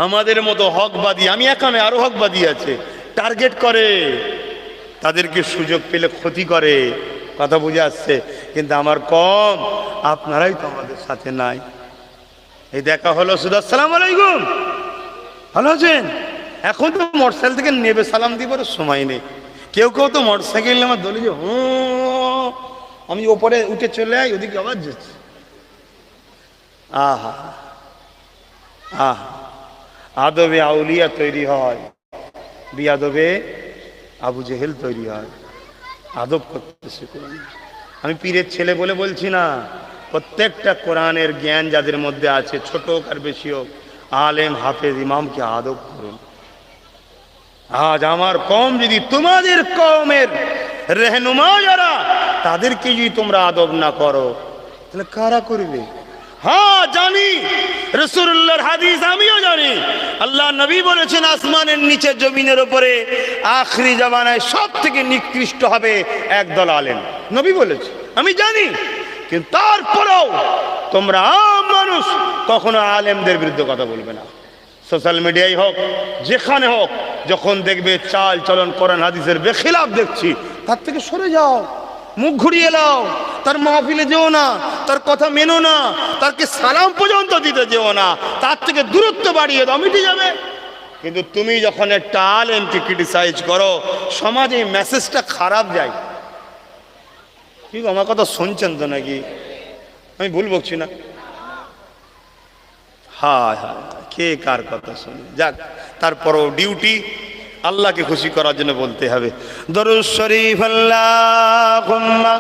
আমাদের মতো হকবাদী, আমি এখানে আরো হকবাদী আছে, টার্গেট করে, তাদেরকে সুযোগ পেলে ক্ষতি করে। কথা বুঝে আসছে? কিন্তু আমার কম, আপনারাই তো আমাদের সাথে নাই। এই দেখা হলো শুধু আসসালামু আলাইকুম, ভালো আছেন? এখন তো মোটরসাইকেল থেকে নেবে সালাম দিবার সময় নেই। কেউ কেউ তো মোটরসাইকেল আমার দলে যে আমি ওপরে উঠে চলে যাই, ওদিকে আবার যাচ্ছি। আহা আহা, আদবে আউলিয়া তৈরি হয়, বিয়াদবে আবু জেহেল তৈরি হয়। আদব করতে শিখুন। আমি পীরের ছেলে বলে বলছি না, প্রত্যেকটা কোরআনের জ্ঞান যাদের মধ্যে আছে, ছোট হোক আর বেশি হোক, আলেম, হাফেজ, ইমামকে আদব করুন। আজ আমার কম যদি তোমাদের কমের রেহনুমা যারা, তাদেরকে যদি তোমরা আদব না করো তাহলে কারা করবে? হ্যাঁ জানি, রাসূলুল্লাহর হাদিস আমিও জানি। আল্লাহ নবী বলেছেন আসমানের নিচে জমিনের উপরে আখরি জামানায় সব থেকে নিকৃষ্ট হবে একদল আলেম, নবী বলেছে, আমি জানি। কিন্তু তারপরেও তোমরা আম মানুষ কখনো আলেমদের বিরুদ্ধে কথা বলবে না। সোশ্যাল মিডিয়ায় হোক, যেখানে হোক, যখন দেখবে চাল চলন কোরআন হাদিসের বেখিলাফ দেখছি, তার থেকে সরে যাও, মুখ ঘুরিয়ে নাও, তার মাহফিলে যেও না, তার কথা মেনো না, তাকে সালাম পর্যন্ত দিতে যেও না, তার থেকে দূরত্ব বাড়িয়ে দাও, মিটে যাবে। কিন্তু তুমি যখন একটা আলেমকে ক্রিটিসাইজ করো, সমাজে এই মেসেজটা খারাপ যায়। কি আমার কথা শুনছেন তো নাকি? আমি ভুল বলছি না? হ্যাঁ হ্যাঁ, কে কার কথা শুনে যাক, তারপরও ডিউটি আল্লাহকে খুশি করার জন্য বলতে হবে। দরুদ শরীফ আল্লাহুম্মা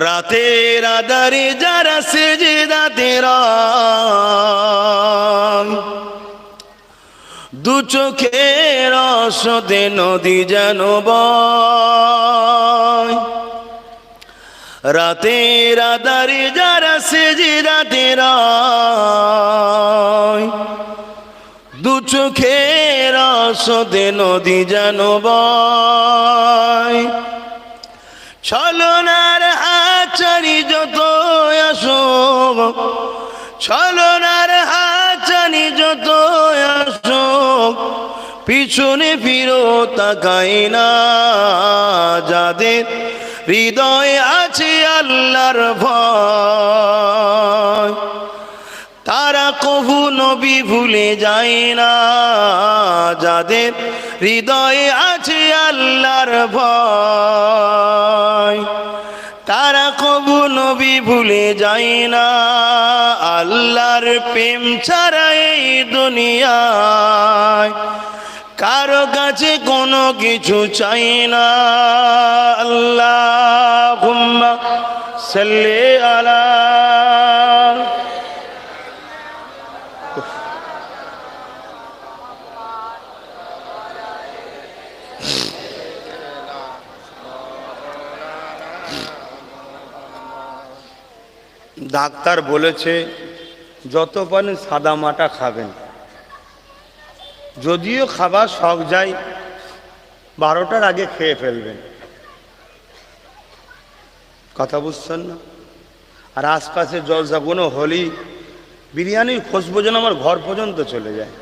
রাতের আধারে যারা সেজদাতে রয়, দু চোখের রসতে নদী যেন বয়। রাতের আধারে যারা সেজদাতে রয়, দু চোখের রসতে নদী যেন বয়। ছলনার হাতছানি যত আসুক, ছলনার হাতছানি যত আসুক, পিছনে ফিরো তাকাই না। যাদের হৃদয়ে আছে আল্লাহর ভয়, তারা কভু নবী ভুলে যায় না। যাদের হৃদয়ে আছে আল্লাহর ভয়, তারা কভু নবী ভুলে যায় না। আল্লাহর প্রেম ছাড়া এই দুনিয়ায় কারো কাছে কোনো কিছু চাই না। আল্লাহুম্মা সাল্লি আলা। ডাক্তার বলেছে যত পারেন সাদা মাটা খাবেন, যদিও খাবার শখ যায় 12টার আগে খেয়ে ফেলবেন। কথা বুঝছেন না? আর আশপাশে জলসাগুনো হলি বিরিয়ানির খুশবু যেন আমার ঘর পর্যন্ত চলে যায়।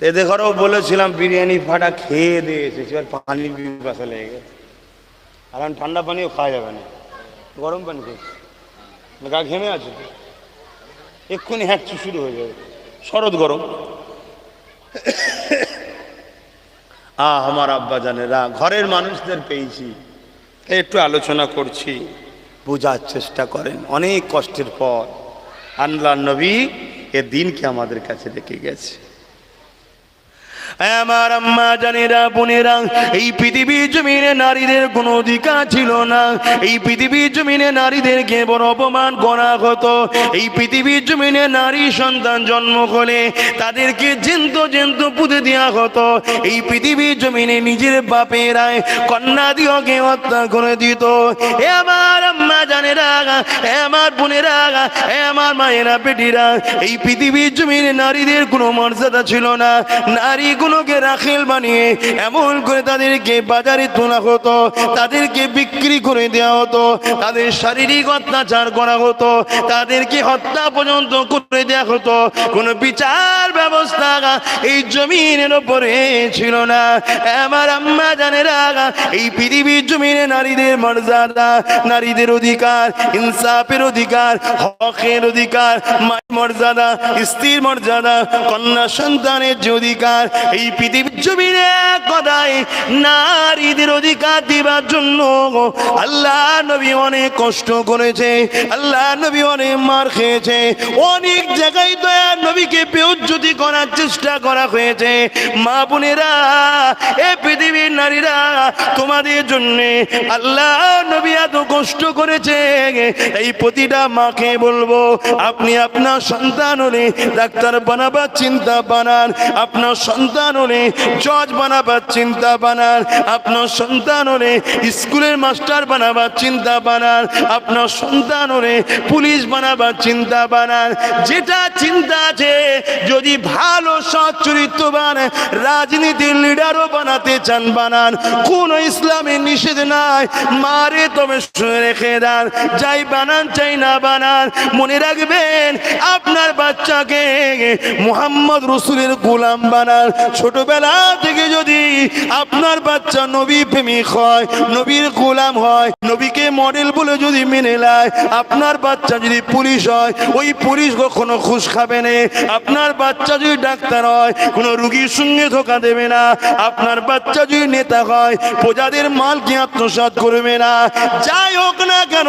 এদের ঘরেও বলেছিলাম বিরিয়ানি ফাটা খেয়ে দিয়ে এসেছি, আর পানির পিপাসা লেগে গেছে। আর এখন ঠান্ডা পানিও খাওয়া যাবে না, গরম পানি খেয়েছি। গা ঘেমে আছে, এক্ষুনি হ্যাঁচু শুরু হয়ে যাবে, শরৎ গরম। আমার আব্বা জানেরা, ঘরের মানুষদের পেয়েছি, একটু আলোচনা করছি, বোঝার চেষ্টা করেন। অনেক কষ্টের পর আল্লাহর নবী এ দিনকে আমাদের কাছে রেখে গেছে। আমার আম্মা জানেরা, বোনেরা, এই পৃথিবীর জমিনে নারীদের কোনো অধিকার ছিল না। এই পৃথিবীর জমিনে নারীদেরকে বড় অপমান করা হতো। এই পৃথিবীর জমিনে নারী সন্তান জন্ম হলে তাদেরকে জেন্ত জেন্ত পুঁতে দেওয়া হতো। এই পৃথিবীর জমিনে নিজের বাপেরাই কন্যা দিওকে হত্যা করে দিত। এ আমার আম্মা জানেরা, এ আমার বোনেরা, এ আমার মায়েরা, বেটিরা, এই পৃথিবীর জমিনে নারীদের কোনো মর্যাদা ছিল না। নারীগুলোকে রাখেল বানিয়ে এমন করে তাদেরকে বাজারে তোলা হতো, তাদেরকে বিক্রি করে দেওয়া হতো, তাদের শারীরিক অত্যাচার করা হতো, তাদেরকে হত্যা পর্যন্ত করে দেওয়া হতো। কোনো বিচার ব্যবস্থা এই জমিনের উপরে ছিল না। আমার আম্মা জানেরা, এই পৃথিবীর জমিনে নারীদের মর্যাদা, নারীদের অধিকার, ইনসাফের অধিকার, হকের অধিকার, মায়ের মর্যাদা, স্ত্রীর মর্যাদা, কন্যা সন্তানের যে অধিকার, এই পৃথিবীর জমিনে কথায় নারীদের অধিকার দিবার জন্য আল্লাহ নবী অনেক কষ্ট করেছে, আল্লাহ নবী অনেক মার খেয়েছে, অনেক জায়গায় দয়া নবীকে বেউজ্জতি করার চেষ্টা করা হয়েছে। মা বোনেরা, এ পৃথিবীর নারীরা, তোমাদের জন্য আল্লাহ নবী এত কষ্ট করেছে। এই প্রতিটা মাকে বলবো, আপনি আপনার সন্তান হলে ডাক্তার বানাবার চিন্তা বানান, আপনার সন্তান হলে জজ বানাবার চিন্তা বানান, আপনার সন্তান হলে স্কুলের মাস্টার বানাবার চিন্তা বানান, আপনার সন্তান হলে পুলিশ বানাবার চিন্তা বানান। যেটা চিন্তা আছে, যদি ভালো সৎ চরিত্রবান রাজনীতির লিডারও বানাতে চান বানান, কোন ইসলামের নিষেধ নাই। মারে তবে শুনে রেখে দেন, যাই বানান চাই না বানান, মনে রাখবেন আপনার বাচ্চাকে মুহাম্মদ রসুলের গোলাম বানান। ছোটবেলা থেকে যদি আপনার বাচ্চা নবী প্রেমিক হয়, নবীর গোলাম হয়, নবীকে মডেল বলে যদি মেনে নেয়, আপনার বাচ্চা যদি পুলিশ হয়, ওই পুলিশ কখনো ঘুষ খাবে না। আপনার বাচ্চা যদি ডাক্তার হয়, কোনো রুগীর সঙ্গে ধোকা দেবে না। আপনার বাচ্চা যদি নেতা হয়, প্রজাদের মালকে আত্মসাৎ করবে না। যাই হোক না কেন,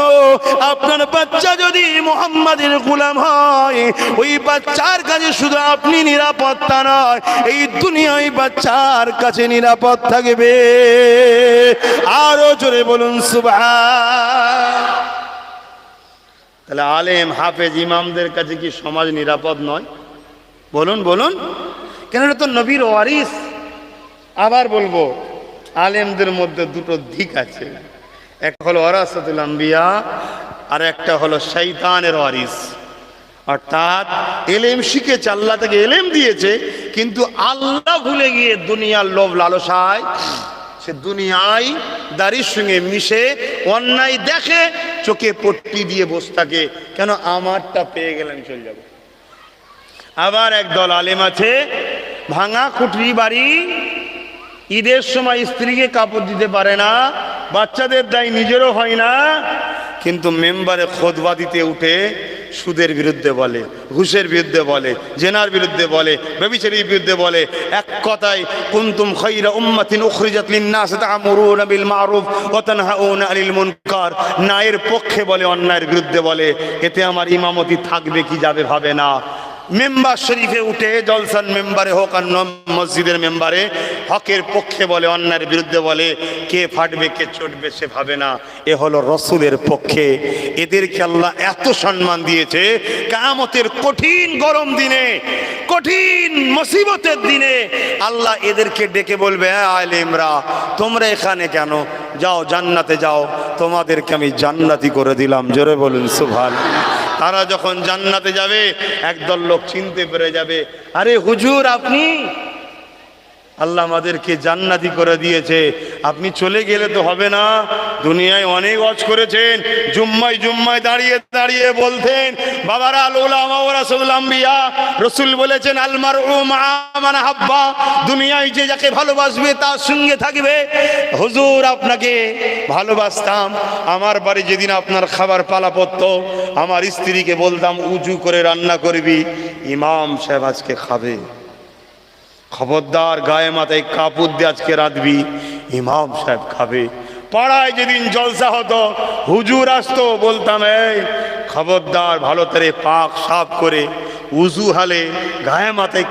আপনার বাচ্চা যদি মুহাম্মাদের গোলাম হয়, ওই বাচ্চার কাছে শুধু আপনি নিরাপত্তা নয়, এই দুনিয়ায় বাচ্চার কাছে নিরাপদ থাকবে। আরো জোরে বলুন সুবহান। তাহলে আলেম হাফেজ ইমামদের কাছে কি সমাজ নিরাপদ নয়? বলুন বলুন, কেন? এটা তো নবীর ওয়ারিস। আবার বলবো, আলেমদের মধ্যে দুটো দিক আছে, একটা হলো ওয়ারাসাতুল আম্বিয়া, আর একটা হলো শয়তানের ওয়ারিস। অর্থাৎ এলেম শিখেছে, আল্লাহ তাকে এলেম দিয়েছে, কিন্তু আল্লাহ ভুলে গিয়ে দুনিয়ার লোভ লালসায় সে দুনিয়ায় দাড়ির সঙ্গে মিশে অন্যায় দেখে, চোখে পট্টি দিয়ে বসে থাকে, কেন আমারটা পেয়ে গেলেন চলে যাব। আবার একদল আলেম আছে, ভাঙা খুঁটি বাড়ি, ঈদের সময় স্ত্রীকে কাপড় দিতে পারে না, বাচ্চাদের দায় নিজেরও হয় না, কিন্তু মেম্বারে খুতবা দিতে উঠে সুদের বিরুদ্ধে বলে, ঘুষের বিরুদ্ধে বলে, জেনার বিরুদ্ধে বলে, ব্যভিচারীর বিরুদ্ধে বলে। এক কথায় কুনতুম খায়রা উম্মাতিন উখরিজাত লিন-নাস তা'মুরুনা বিল মা'রুফ ওয়া তানহাউনা আনিল মুনকার। ন্যায়ের পক্ষে বলে, অন্যায়ের বিরুদ্ধে বলে। এতে আমার ইমামতি থাকবে কি যাবে ভাবে না। মেম্বার শরীফে উঠে, জলসান মেম্বারে হোক আর মসজিদের মেম্বারে, হকের পক্ষে বলে, অন্যায়ের বিরুদ্ধে বলে। কে ফাটবে কে চটবে সে ভাবে না। এ হলো রসুলের পক্ষে। এদেরকে আল্লাহ এত সম্মান দিয়েছে, কিয়ামতের কঠিন গরম দিনে, কঠিন মুসিবতের দিনে আল্লাহ এদেরকে ডেকে বলবে, হ্যাঁ আলেমরা, তোমরা এখানে কেন? যাও জান্নাতে যাও, তোমাদেরকে আমি জান্নাতি করে দিলাম। জোরে বলুন সুবহানাল্লাহ। তারা যখন জান্নাতে যাবে, একদল লোক চিনতে পেরে যাবে, আরে হুজুর আপনি, আল্লাহ আমাদেরকে জান্নাতি করে দিয়েছে, আপনি চলে গেলে তো হবে না। দুনিয়ায় অনেক ওয়াজ করেছেন, জুম্মায় জুম্মায় দাঁড়িয়ে দাঁড়িয়ে বলতেন, বাবারা আল উলামা ওয়ারাসাতুল আম্বিয়া, রাসূল বলেছেন আল মারউ মা মান হাব্বা, দুনিয়ায় যে যাকে ভালোবাসবে তার সঙ্গে থাকবে। হুজুর আপনাকে ভালোবাসতাম, আমার বাড়ি যেদিন আপনার খাবার পালা পড়তো, আমার স্ত্রীকে বলতাম উজু করে রান্না করবি, ইমাম সাহেব আজকে খাবে, খবরদার গায়ে মাথায় কাপড় দিয়ে আজকে রাঁধবি, ইমাম সাহেব খাবে। পাড়ায় যেদিন জলসা হতো, হুজুর আসতো, বলতাম এই খবরদার ভালো করে পাক সাফ করে উজু হালে গায়ে মাথায়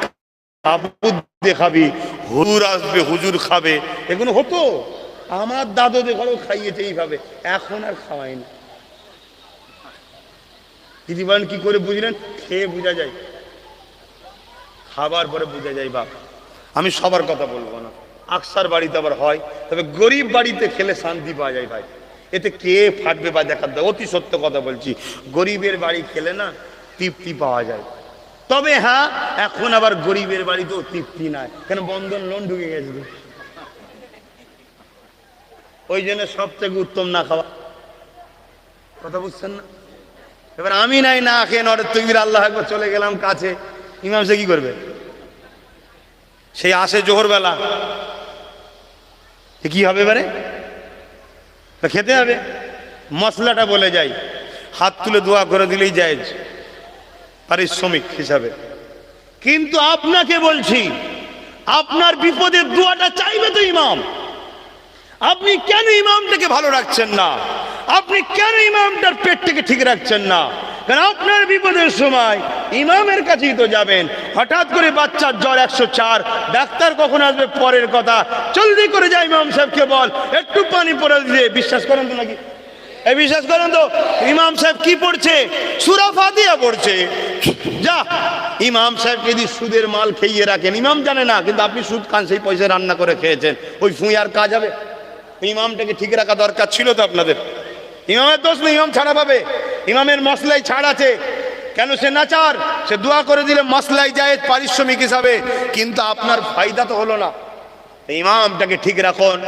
কাপড় দিয়ে খাবি, হুজুর আসবে হুজুর খাবে। এগুলো হতো, আমার দাদুদের ঘরেও খাইয়েছে এইভাবে, এখন আর খাওয়াই না। দিদি বলেন কি করে বুঝলেন? খেয়ে বোঝা যায়, খাবার পরে বোঝা যায়। বাপ, আমি সবার কথা বলবো না, আকসার বাড়িতে আবার হয়, তবে গরিব বাড়িতে খেলে শান্তি পাওয়া যায় ভাই। এতে কে ফাটবে বা দেখা দেয়, অতি সত্য কথা বলছি, গরিবের বাড়ি খেলে না তৃপ্তি পাওয়া যায়। তবে হ্যাঁ, এখন আবার গরিবের বাড়িতেও তৃপ্তি নাই, কেন বন্ধন লোন ঢুকে গেছে, ওই জন্য সব থেকে উত্তম না খাওয়া। কথা বুঝছেন না? এবার আমি নাই না খেয়ে নরের তকবীর আল্লাহ একবার চলে গেলাম কাছে, ইমাম সে কি করবে? সেই আসে জোহর বেলা, কি হবে এবারে? খেতে হবে। মশলাটা বলে যাই, হাত তুলে দোয়া করে দিলেই যায় পারিশ্রমিক হিসাবে। কিন্তু আপনাকে বলছি, আপনার বিপদের দোয়াটা চাইবে তো ইমাম। আপনি কেন ইমামটাকে ভালো রাখছেন না? আপনি কেন ইমামটার পেটটাকে ঠিক রাখছেন না? কারণ আপনার বিপদের সময় ইমামের কাছেই তো যাবেন। হঠাৎ করে বাচ্চার জ্বর 104, ডাক্তার কখন আসবে পরের কথা, জলদি করে যাই ইমাম সাহেবকে বল একটু পানি পড়ে দিয়ে। বিশ্বাস করেন তো নাকি? এই বিশ্বাস করেন তো? ইমাম সাহেব কি পড়ছে? সূরা ফাতিহা পড়ছে। যা, ইমাম সাহেব যদি সুদের মাল খেয়ে রাখেন, ইমাম জানে না, কিন্তু আপনি সুদ খান, সেই পয়সা রান্না করে খেয়েছেন, ওই ফুঁই আর কাজ হবে? ইমামটাকে ঠিক রাখা দরকার ছিল তো আপনাদের। ইমামের দোষ নেই, ইমাম ছাড়া পাবে। ইমামের মসলাই ছাড় আছে, কেন? সে নাচার, সে দোয়া করে দিলে মসলাই যায় পারিশ্রমিক হিসাবে, কিন্তু আপনার ফায়দা তো হলো না। ইমামটাকে ঠিক রাখুন।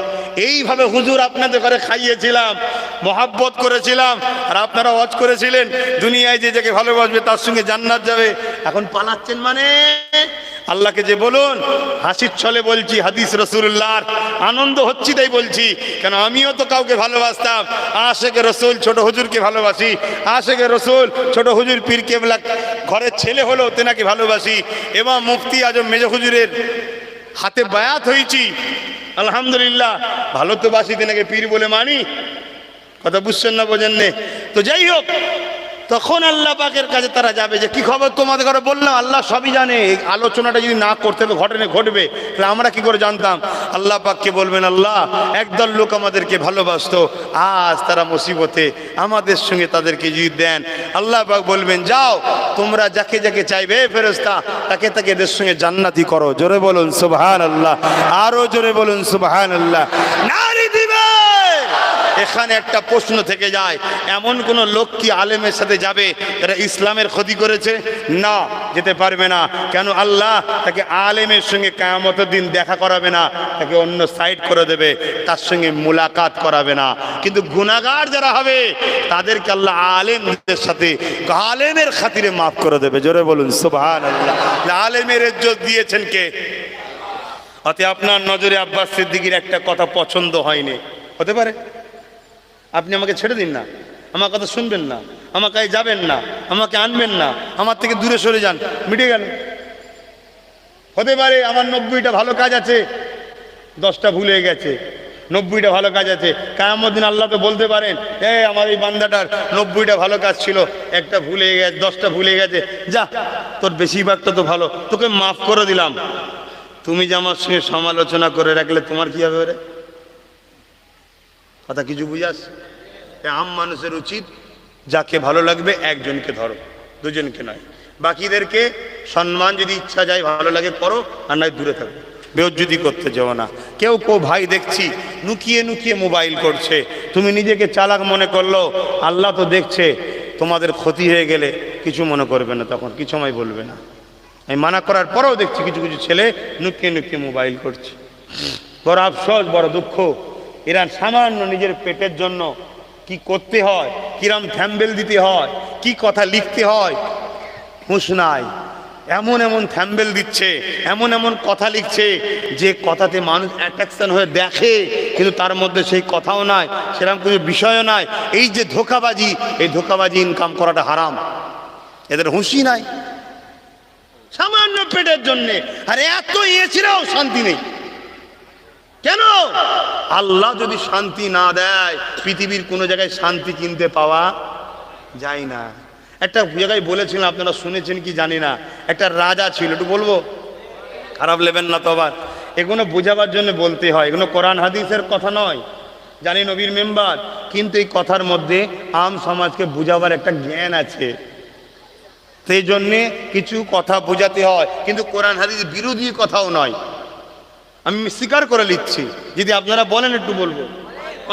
এইভাবে হুজুর আপনাদের ঘরে খাইয়েছিলাম, মহাব্বত করেছিলাম, আর আপনারা ওয়াজ করেছিলেন দুনিয়ায় যে যাকে ভালোবাসবে তার সঙ্গে জান্নাত যাবে। এখন পালাচ্ছেন মানে? আল্লাহকে যে বলুন, হাসির ছলে বলছি, হাদিস রাসূলুল্লাহর আনন্দ হচ্ছি তাই বলছি। কেন আমিও তো কাউকে ভালোবাসতাম, আশেকে রসুল ছোট হুজুরকে ভালোবাসি, আশেকে রসুল ছোট হুজুর পীর কেবলা ঘরের ছেলে হলো তেনাকে ভালোবাসি, এবং মুফতি আজম মেজ হুজুরের হাতে বায়াত হয়েছি, আলহামদুলিল্লাহ। ভালো তো বাসি, তেনাকে পীর বলে মানি। কথা বুঝছেন না, বোঝেন নে? তো যাই হোক, তখন আল্লাহ পাকের কাছে তারা যাবে যে কি খবর তোমাদের ঘরে? বললাম আল্লাহ সবই জানে, এই আলোচনাটা যদি না করতে হবে ঘটবে, তাহলে আমরা কি করে জানতাম? আল্লাহ পাককে বলবেন, আল্লাহ একদল লোক আমাদেরকে ভালোবাসতো, আজ তারা মুসিবতে, আমাদের সঙ্গে তাদেরকে যদি দেন। আল্লাহ পাক বলবেন, যাও তোমরা যাকে যাকে চাইবে ফেরেশতা, তাকে তাকে এদের সঙ্গে জান্নাতি করো। জোরে বলুন সুবহানাল্লাহ, আরো জোরে বলুন সুবহানাল্লাহ। নারী দিবে। এখানে একটা প্রশ্ন থেকে যায়, এমন কোন লোক কি আলেমের সাথে যাবে যারা ইসলামের ক্ষতি করেছে? না, যেতে পারবে না। কেন? আল্লাহ তাকে আলেমের সঙ্গে কিয়ামতের দিন দেখা করাবে না, তাকে অন্য সাইড করে দেবে, তার সঙ্গে মুলাকাত করাবে না। কিন্তু গুনাহগার যারা হবে তাদেরকে আল্লাহ আলেমদের সাথে আলেমের খাতিরে মাফ করে দেবে। জোরে বলুন সুবহানাল্লাহ। আলেমের ইজ্জত দিয়েছেন কে? অতএব আপনার নজরে আব্বাস সিদ্দিকীর একটা কথা পছন্দ হয়নি, হতে পারে। আপনি আমাকে ছেড়ে দিন না, আমার কথা শুনবেন না, আমার কাছে যাবেন না, আমাকে আনবেন না, আমার থেকে দূরে সরে যান, মিটে গেল। হতে পারে আমার 90টা ভালো কাজ আছে, 10টা ভুলে গেছে। 90টা ভালো কাজ আছে, কিয়ামতের দিন আল্লাহ তো বলতে পারেন, আমার এই বান্দাটার 90টা ভালো কাজ ছিল, একটা ভুলে গেছে, 10টা ভুলে গেছে, যা তোর বেশিরভাগটা তো ভালো, তোকে মাফ করে দিলাম। তুমি যে আমার সঙ্গে সমালোচনা করে রাখলে তোমার কি হবে? কথা কিছু বুঝাস? আম মানুষের উচিত যাকে ভালো লাগবে একজনকে ধরো, দুজনকে নয়। বাকিদেরকে সম্মান যদি ইচ্ছা যায় ভালো লাগে করো, আর নয় দূরে থাকো, বেইজ্জতি করতে যাও না। কেউ ভাই দেখছি নুকিয়ে নুকিয়ে মোবাইল করছে, তুমি নিজেকে চালাক মনে করলো, আল্লাহ তো দেখছে। তোমাদের ক্ষতি হয়ে গেলে কিছু মনে করবে না, তখন কিছু আমায় বলবে না। আমি মানা করার পরেও দেখছি কিছু কিছু ছেলে নুকিয়ে নুকিয়ে মোবাইল করছে। বড় আফসোস, বড় দুঃখ। এরা সামান্য নিজের পেটের জন্য কি করতে হয়, কিরম থ্যাম্বেল দিতে হয়, কি কথা লিখতে হয়, হুঁশ নাই। এমন এমন থ্যাম্বেল দিচ্ছে, এমন এমন কথা লিখছে যে কথাতে মানুষ অ্যাট্রাকশন হয়ে দেখে, কিন্তু তার মধ্যে সেই কথাও নাই, সেরকম কোনো বিষয়ও নাই। এই যে ধোঁকাবাজি, এই ধোঁকাবাজি ইনকাম করাটা হারাম। এদের হুঁশই নাই, সামান্য পেটের জন্যে। আর এত ইয়েছিলেও শান্তি নেই। কেন? আল্লাহ যদি শান্তি না দেয়, পৃথিবীর কোনো জায়গায় শান্তি কিনতে পাওয়া যায় না। একটা জায়গায় বলেছিলাম, আপনারা শুনেছেন কি জানি না, একটা রাজা ছিল, একটু বলবো, খারাপ নেবেন না তো আবার। এগুলো বোঝাবার জন্য বলতে হয়, এগুলো কোরআন হাদিসের কথা নয়, জানি নবীর মেম্বার, কিন্তু এই কথার মধ্যে আম সমাজকে বোঝাবার একটা জ্ঞান আছে, সেই জন্যে কিছু কথা বোঝাতে হয়, কিন্তু কোরআন হাদিস বিরোধী কথাও নয়। আমি স্বীকার করে নিচ্ছি, যদি আপনারা বলেন একটু বলবো।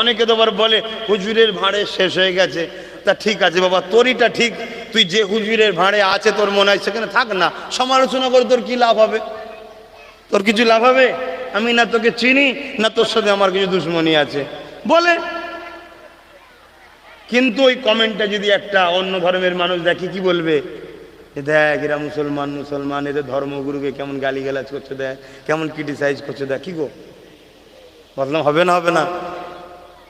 অনেকে তো আবার বলে হুজুরের ভাঁড়ে শেষ হয়ে গেছে। তা ঠিক আছে বাবা, তোরইটা ঠিক, তুই যে হুজুরের ভাঁড়ে আছে তোর মনে হয় সেখানে থাক না, সমালোচনা করে তোর কি লাভ হবে? তোর কিছু লাভ হবে? আমি না তোকে চিনি, না তোর সাথে আমার কিছু দুশ্মনী আছে বলে। কিন্তু ওই কমেন্টটা যদি একটা অন্য ধর্মের মানুষ দেখে, কি বলবে? দেখ এরা মুসলমান, এদের ধর্মগুরুকে কেমন গালিগালাজ করছে, দেখ কেমন ক্রিটিসাইজ করছে, দেখ। কি গো, বললাম হবে না? হবে না?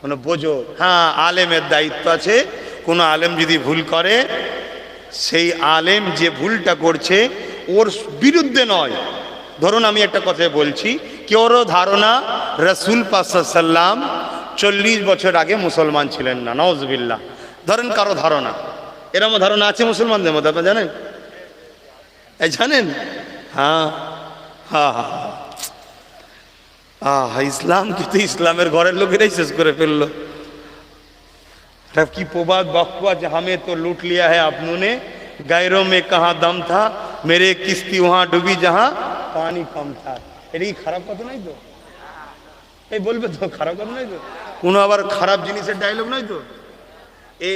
মানে বোঝো। হ্যাঁ, আলেমের দায়িত্ব আছে। কোনো আলেম যদি ভুল করে, সেই আলেম যে ভুলটা করছে ওর বিরুদ্ধে নয়, ধরুন আমি একটা কথা বলছি, কেউরও ধারণা রসুল পাক সাল্লাম 40 বছর আগে মুসলমান ছিলেন না, নাউজুবিল্লাহ। ধরেন কারো ধারণা, এরকম ধারণা আছে মুসলমানদের মধ্যে, আপনারা জানেন? এই জানেন? হ্যাঁ হ্যাঁ হ্যাঁ, ইসলাম কিন্তু ইসলামের ঘরের লোকেরাই শেষ করে ফেললো। কি প্রবাদ বাক্য আছে, হামে তো লুট লিয়া হ্যাঁ আপনু নে, গায়রোं में कहाँ दम था, मेरे किस्ती वहाँ डूबी जहाँ पानी कम था। এটা কি খারাপ কথা নাই তো? এই বলবে তো খারাপ কথা নাই তো? কোনো আবার খারাপ জিনিসের ডায়লগ নাই তো?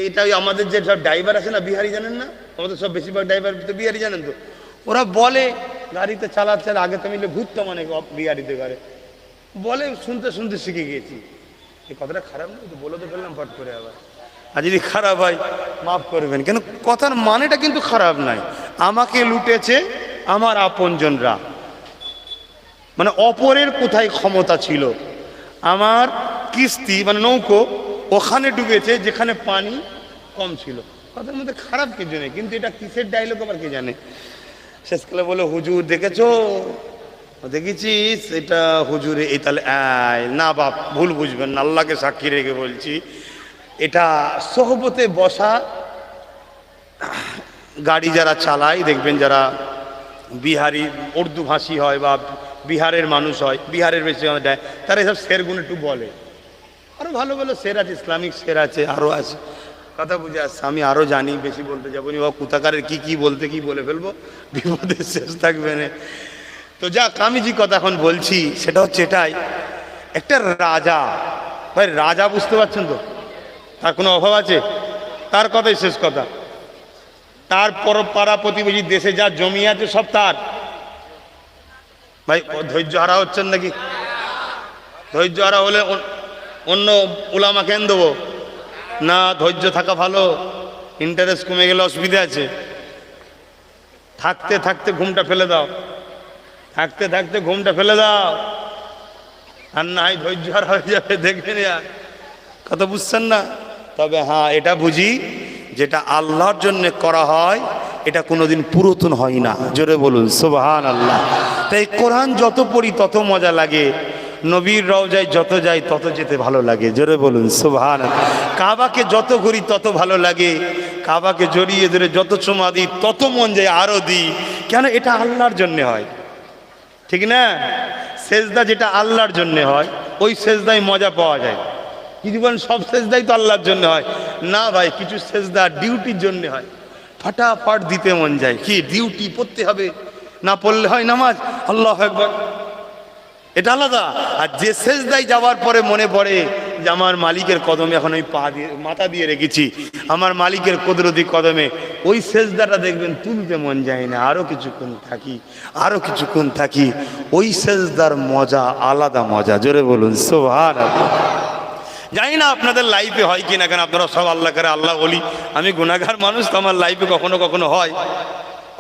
এটাই আমাদের যে সব ড্রাইভার আছে না, বিহারি, জানেন না? আমাদের সব বেশিরভাগ ড্রাইভার তো বিহারি, জানেন তো? ওরা বলে গাড়িতে চালাচ্ছে, আগে তো আমি ঘুরতাম অনেক বিহারিতে ঘরে, বলে শুনতে শুনতে শিখে গিয়েছি। এই কথাটা খারাপ নয় তো? বলে তো ফেললাম ফট করে আবার। আর যদি খারাপ হয় মাফ করবেন, কেন কথার মানেটা কিন্তু খারাপ নাই। আমাকে লুটেছে আমার আপনজনরা, মানে অপরের কোথায় ক্ষমতা ছিল, আমার কিস্তি মানে নৌকো ওখানে ডুবেছে যেখানে পানি কম ছিল। কথার মধ্যে খারাপ কিছু নেই, কিন্তু এটা কিসের ডায়লগ আবার কে জানে। শেষকালে বলে হুজুর দেখেছো, দেখেছিস এটা হুজুরে, এই তাহলে না বাপ ভুল বুঝবেন না, আল্লাহকে সাক্ষী রেখে বলছি, এটা সোহবতে বসা গাড়ি যারা চালায় দেখবেন, যারা বিহারি উর্দু ভাষী হয় বা বিহারের মানুষ হয়, বিহারের বেশি দেয়, তারা এসব শেরগুলো একটু বলে। আরও ভালো ভালো শের আছে, ইসলামিক শের আছে, আরও আছে। কথা বুঝে আসছে, আমি আরও জানি, বেশি বলতে যাবো নি, বা কুতাকারের কি বলতে কি বলে ফেলবো, বিপদের শেষ থাকবে না। তো যাক, আমি যে কথা এখন বলছি সেটা হচ্ছে এটাই, একটা রাজা, ভাই রাজা বুঝতে পারছেন তো, তার কোনো অভাব আছে? তার কথাই শেষ কথা। তার পাড়া প্রতিবেশী দেশে যা জমি আছে সব তার। ভাই ধৈর্য হারা হচ্ছেন নাকি? ধৈর্য হারা হলে অন্য উলামা কেন দেবো না? ধৈর্য থাকা ভালো, ইন্টারেস্ট কমে গেলে অসুবিধা আছে। থাকতে থাকতে ঘুমটা ফেলে দাও, থাকতে থাকতে ঘুমটা ফেলে দাও, আর না হয় ধৈর্য হারা হয়ে যাবে, দেখবেন। কথা বুঝছেন না? তবে হ্যাঁ, এটা বুঝি, যেটা আল্লাহর জন্য করা হয় এটা কোনোদিন পুরাতন হয় না। জোরে বলুন সুবহানাল্লাহ। তাই কোরআন যত পড়ি তত মজা লাগে, নবীর রওজায় যত যাই তত যেতে ভালো লাগে। জোরে বলুন সুবহানাল্লাহ। কাবাকে যত ঘুরি তত ভালো লাগে, কাবাকে জড়িয়ে ধরে যত চুমা দিই তত মন যায় আরো দিই। কেন? এটা আল্লাহর জন্য হয়, ঠিক না? সেজদা যেটা আল্লাহর জন্য হয়, ওই সেজদায় মজা পাওয়া যায়। কিছু বলেন সব সেজদাই তো আল্লাহর জন্য হয় না ভাই, কিছু সেজদা ডিউটির জন্য হয়, ফাটাফাট দিতে মন যায়। কি ডিউটি পড়তে হবে, না পড়লে হয় নামাজ, আল্লাহু আকবার, এটা আলাদা। আর যে সেজদায় যাওয়ার পরে মনে পড়ে যে আমার মালিকের কদমে এখন আমি পা দিয়ে মাথা দিয়ে রেখেছি, আমার মালিকের কুদরতি কদমে, ওই সেজদাটা দেখবেন তুলতে মন যায় না, আরো কিছুক্ষণ থাকি, আরো কিছুক্ষণ থাকি। ওই সেজদার মজা আলাদা মজা। জোরে বলুন সুবহানাল্লাহ। জানি না আপনাদের লাইফে হয় কি না, কেন আপনারা সব আল্লাহ করে আল্লাহ বলি, আমি গুনাহগার মানুষ, তো আমার লাইফে কখনো কখনো হয়,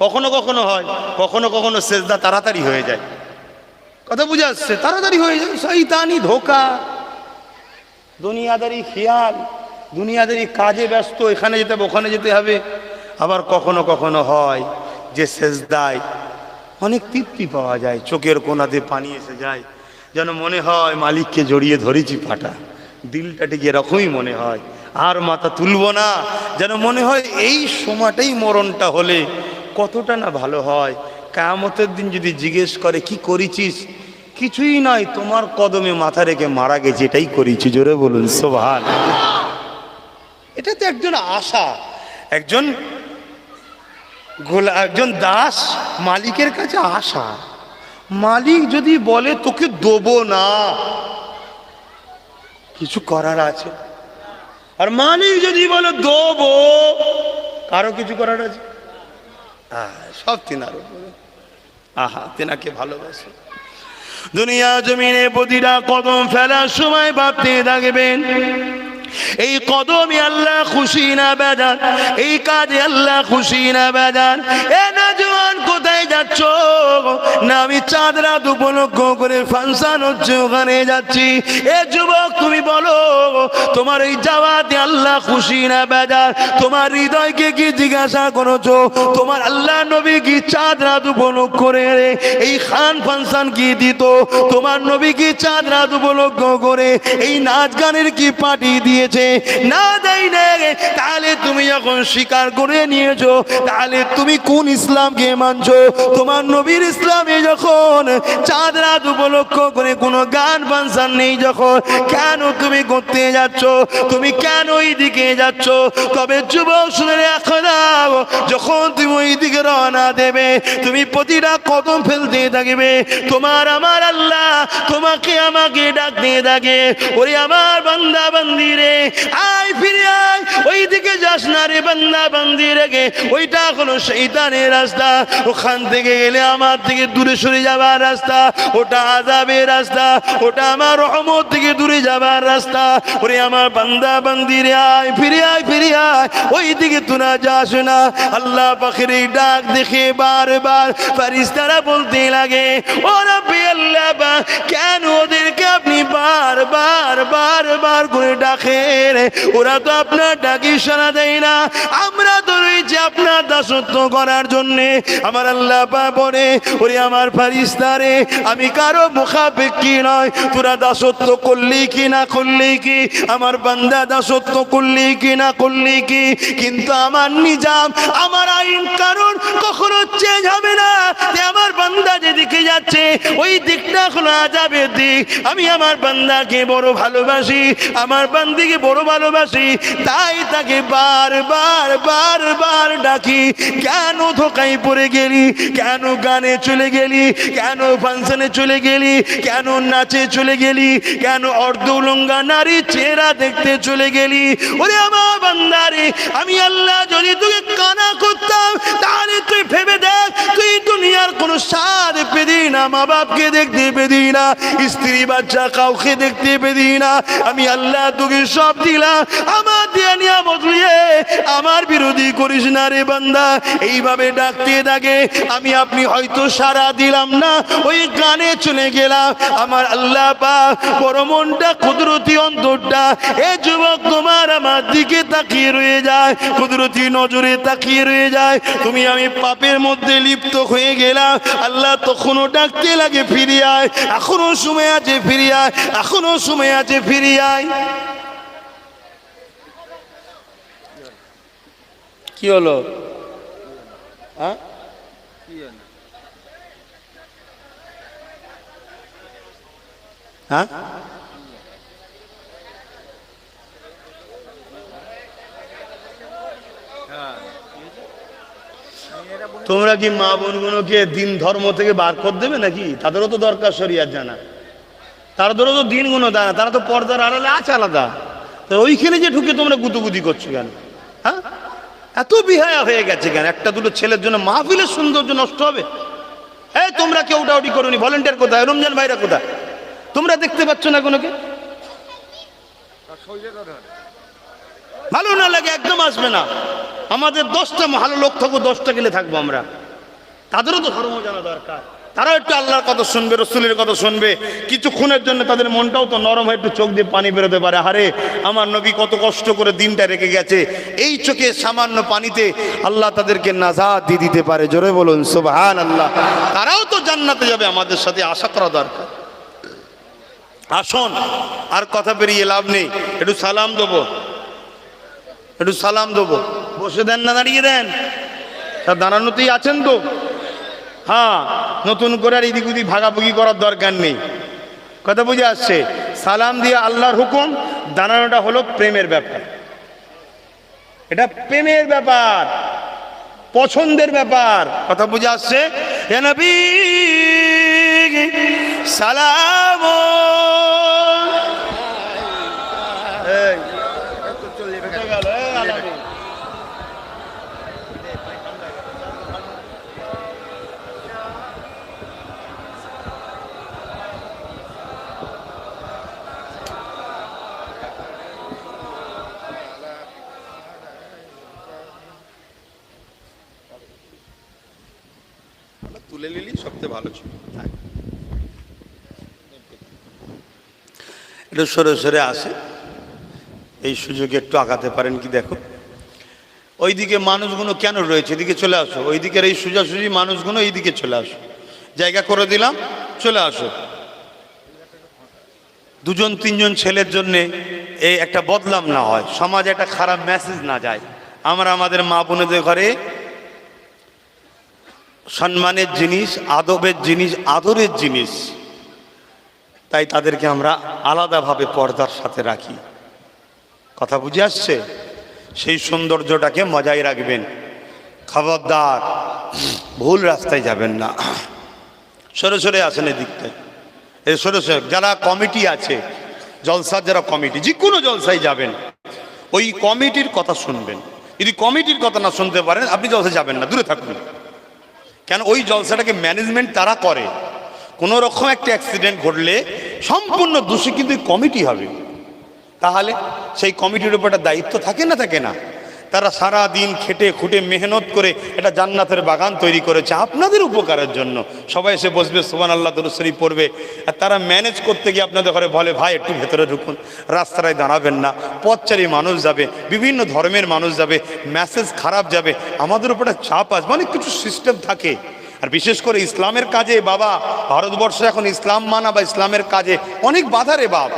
কখনো কখনো হয়, কখনো কখনো সেজদা তাড়াতাড়ি হয়ে যায়। কথা বুঝে আসছে? তাড়াতাড়ি হয়ে যায়, শয়তানি ধোঁকা, দুনিয়াদারি খেয়াল, দুনিয়াদারি কাজে ব্যস্ত, এখানে যেতে হবে ওখানে যেতে হবে। আবার কখনো কখনো হয় যে সেজদায় অনেক তৃপ্তি পাওয়া যায়, চোখের কোণাতে পানি এসে যায়, যেন মনে হয় মালিককে জড়িয়ে ধরেছি পাটা, দিলটা ঠিক এরকমই মনে হয়, আর মাথা তুলব না, যেন মনে হয় এই সময়টাই মরণটা হলে কতটা না ভালো হয়। কিয়ামতের দিন যদি জিজ্ঞেস করে কি করেছিস, কিছুই নয়, তোমার কদমে মাথা রেখে মারা গেছে, এটাই করেছি। জোরে বলুন সুবহানাল্লাহ। এটা তো একজন আশা, একজন দাস মালিকের কাছে আশা, মালিক যদি বলে তোকে দেবো না, কিছু করার আছে, আর মালিক যদি বলে দেবো, কারো কিছু করার আছে? সব তিনার উপরে। আহা, তেনাকে ভালোবাসে। দুনিয়া জমিনে প্রতিটা কদম ফেলার সময় ভাবতে থাকবেন এই কদমে আল্লাহ খুশি না বেজান, এই কাজে আল্লাহ খুশি না বেজান। এ নওজোয়ান কোথায় যাচ্ছ? না আমি চাঁদ রাত উপলক্ষ করে ফাংশন হচ্ছে ওখানে যাচ্ছি। এ যুবক তুমি বলো তোমার এই যাওয়াতে আল্লাহ খুশি না বেজান? তোমার হৃদয়কে কি জিজ্ঞাসা করেছো? তোমার আল্লাহ নবী কি চাঁদ রাত উপলক্ষ করে এই খান ফাংশন কি দিত? তোমার নবী কি চাঁদ রাত উপলক্ষ করে এই নাচ গানের কি পার্টি দিয়েছে? না দেয় না। তাহলে তুমি যখন স্বীকার করে নিয়েছো তাহলে তুমি কোন ইসলামকে মানছো? তোমার নবীর ইসলামে যখন চাঁদ রাত উপলক্ষ করে কোনো গান ফাংশন নেই যখন, কেন তুমি করতে যাচ্ছ? তুমি কেন ওই দিকে যাচ্ছ? তবে যুবক শুনে রাখো না, যখন তুমি ওই দিকে রওনা দেবে তুমি প্রতিটা কদম ফেলতে থাকবে। তোমার আমার আল্লাহ তোমাকে আমাকে ডাকতে থাকে, ওরে আমার বান্দা বান্দি রে আয় ফিরে আয়, ওই দিকে যাস না রে বান্দা বান্দি রেগে। ওইটা হলো শয়তানের রাস্তা, ওখান থেকে গেলে আমার থেকে দূরে সরে যাবার রাস্তা, ওটা আযাবের রাস্তা, ওটা আমার রহমত থেকে দূরে যাবার রাস্তা। ওরে আমার বান্দা বান্দি রে আয় ফিরে আয়, ফিরে আয়, ওই দিকে তোরা যাস না। আল্লাহ পাকের এই ডাক দেখে বারবার ফেরেশতারা বলতে লাগে, ও রাব্বি আল্লাহ পাক, কেন ওদেরকে আপনি বারবার বারবার করে ডাকেন? ওরা তো আপনার ডাকি সাড়া দেয় না। আমরা তো রয়েছি আপনার দাসত্ব করার জন্যে। আমার আল্লাহ পাক বলে, ওরে আমার ফেরেশতারে আমি কারো মুখাপেক্ষী নয়, তোরা দাসত্ব করলি কি না করলি কি, আমার বান্দা দাসত্ব করলি কি না করলি কি, কিন্তু আমার নিজাম আমার আইন কারণ কখনো চেঞ্জ হবে না। আমার বান্দা যেদিকে যাচ্ছে ওই দিকটা হলো আযাবের দিক। আমি আমার বান্দাকে বড় ভালোবাসি, আমার বান্দিকে বড় ভালোবাসি, তাই তাকে বারবার বারবার ডাকি। কেন ধোকায় পড়ে গেলি? কেন গানে চলে গেলি? কেন ফাংশনে চলে গেলি? কেন নাচে চলে গেলি? কেন অর্ধ উলঙ্গা নারী চেহারা দেখতে চলে গেলি? ওরে আমার বান্দারে, আমি আল্লাহ যদি তোকে কানা করতাম তাহলে তুই ভেবে দেখ, তুই দুনিয়ার কোন স্বাদ পেদি না, মা বাপকে দেখতে পেদি না, স্ত্রী বাচ্চা কাউকে দেখতে পেদি না। আমি আল্লাহ তোকে সব দিলাম, আমার দিয়া নিয়ামত নিয়ে আমার বিরোধী করিস না রে বান্দা। এইভাবে ডাকতে থাকে। আমি আপনি হয়তো সারা দিলাম না, ওই গানে চলে গেলাম। আমার আল্লাহ পাক বড় মনটা কুদরতি অন্তরটা এ যুবক তোমার আমার দিকে তাকিয়ে রয়ে যায়, কুদরতি নজরে তাকিয়ে রয়ে যায়। তুমি আমি পাপের মধ্যে লিপ্ত হয়ে গেলাম। আল্লাহ তখনও ডাকতে লাগে, ফিরে আয়, এখনো সময় আছে ফিরে আয়, এখনো সময় আছে ফিরে আয়। কি হলো? হ্যাঁ, হ্যাঁ, তোমরা কি মা বোনগুলোকে দিন ধর্ম থেকে বার করে দেবে নাকি? তাদেরও তো দরকার শরিয়াত জানা, তাদেরও তো দিন গুলো দেয় না, তারা তো পর্দার আড়ালে আছে আলাদা। তো ওইখানে যে ঢুকে তোমরা গুতুগুতি করছো কেন? হ্যাঁ, এত বিহায়া হয়ে গেছে কেন? একটা দুটো ছেলের জন্য মাহফিলের সৌন্দর্য নষ্ট হবে? এই তোমরা কেউ ডাউটি করোনি, ভলেন্টিয়ার কোথায়? রমজান ভাইরা কোথায়? তোমরা দেখতে পাচ্ছ না কোনোকে? ভালো না লাগে একদম আসবে না। আমাদের 10টা ভালো লোক থাকবো, 10টা গেলে থাকবো আমরা। তাদেরও তো ধর্ম জানা দরকার, তারাও একটু আল্লাহর কথা শুনবে, রসুলের কথা শুনবে। কিছুক্ষণের জন্য তাদের মনটাও তো নরম হয়ে একটু চোখ দিয়ে পানি বেরোতে পারে। আরে আমার নবী কত কষ্ট করে দিনটা রেখে গেছে, এই চোখে সামান্য পানিতে আল্লাহ তাদেরকে নাজাত দিয়ে দিতে পারে। জোরে বলুন সুবহানাল্লাহ। তারাও তো জান্নাতে যাবে, আমাদের সাথে আশা করা দরকার। আসুন, আর কথা বেরিয়ে লাভ নেই, একটু সালাম দেবো, একটু সালাম দেবো। বসে দেন না দাঁড়িয়ে দেন? তা দাঁড়ানোতেই আছেন তো? হ্যাঁ, নতুন করে আর এদিক ওদিক ভাগাভাগি করার দরকার নেই। কথা বুঝে আসছে? সালাম দিয়ে আল্লাহর হুকুম, দাঁড়ানোটা হলো প্রেমের ব্যাপার। এটা প্রেমের ব্যাপার, পছন্দের ব্যাপার। কথা বুঝে আসছে? হে নবী সালাম। তুলে নিলি সবচেয়ে ভালো ছিল। একটু সরে সরে আসে, এই সুযোগে একটু আগাতে পারেন কি? দেখো ওইদিকে মানুষগুলো কেন রয়েছে, এদিকে চলে আসো। ওইদিকের এই সোজাসুজি মানুষগুলো এইদিকে চলে আসো, জায়গা করে দিলাম, চলে আসো। দুজন তিনজন ছেলের জন্যে এই একটা বদলাম না হয়, সমাজে একটা খারাপ মেসেজ না যায়। আমরা আমাদের মা বোনেদের ঘরে সম্মানের জিনিস, আদবের জিনিস, আদরের জিনিস, তাই তাদেরকে আমরা আলাদাভাবে পর্দার সাথে রাখি। কথা বুঝে আসছে? সেই সৌন্দর্যটাকে মজায় রাখবেন। খবরদার ভুল রাস্তায় যাবেন না। সরে সরে আসেন এদিকটায়, এই সরে সরে। যারা কমিটি আছে, জলসার যারা কমিটি, যে কোনো জলসায় যাবেন, ওই কমিটির কথা শুনবেন। যদি কমিটির কথা না শুনতে পারেন, আপনি জলসায় যাবেন না, দূরে থাকুন। কেন? ওই জলসাটাকে ম্যানেজমেন্ট তারা করে। কোনো রকম একটা অ্যাক্সিডেন্ট ঘটলে সম্পূর্ণ দোষী কিন্তু কমিটি হবে। তাহলে সেই কমিটির উপর একটা দায়িত্ব থাকে না, থাকে না? তারা সারা দিন খেটে খুঁটে মেহনত করে এটা জান্নাতের বাগান তৈরি করেছে আপনাদের উপকারের জন্য। সবাই এসে বসবে, সুবহানাল্লাহ দরুদ শরীফ পড়বে, আর তারা ম্যানেজ করতে গিয়ে আপনাদের ঘরে বলে, ভাই একটু ভেতরে ঢুকুন, রাস্তায় দাঁড়াবেন না, পথচারী মানুষ যাবে, বিভিন্ন ধর্মের মানুষ যাবে, মেসেজ খারাপ যাবে, আমাদের উপর একটা চাপ আসবে, অনেক কিছু সিস্টেম থাকে। আর বিশেষ করে ইসলামের কাজে বাবা, ভারতবর্ষে এখন ইসলাম মানা বা ইসলামের কাজে অনেক বাধা রে বাপ।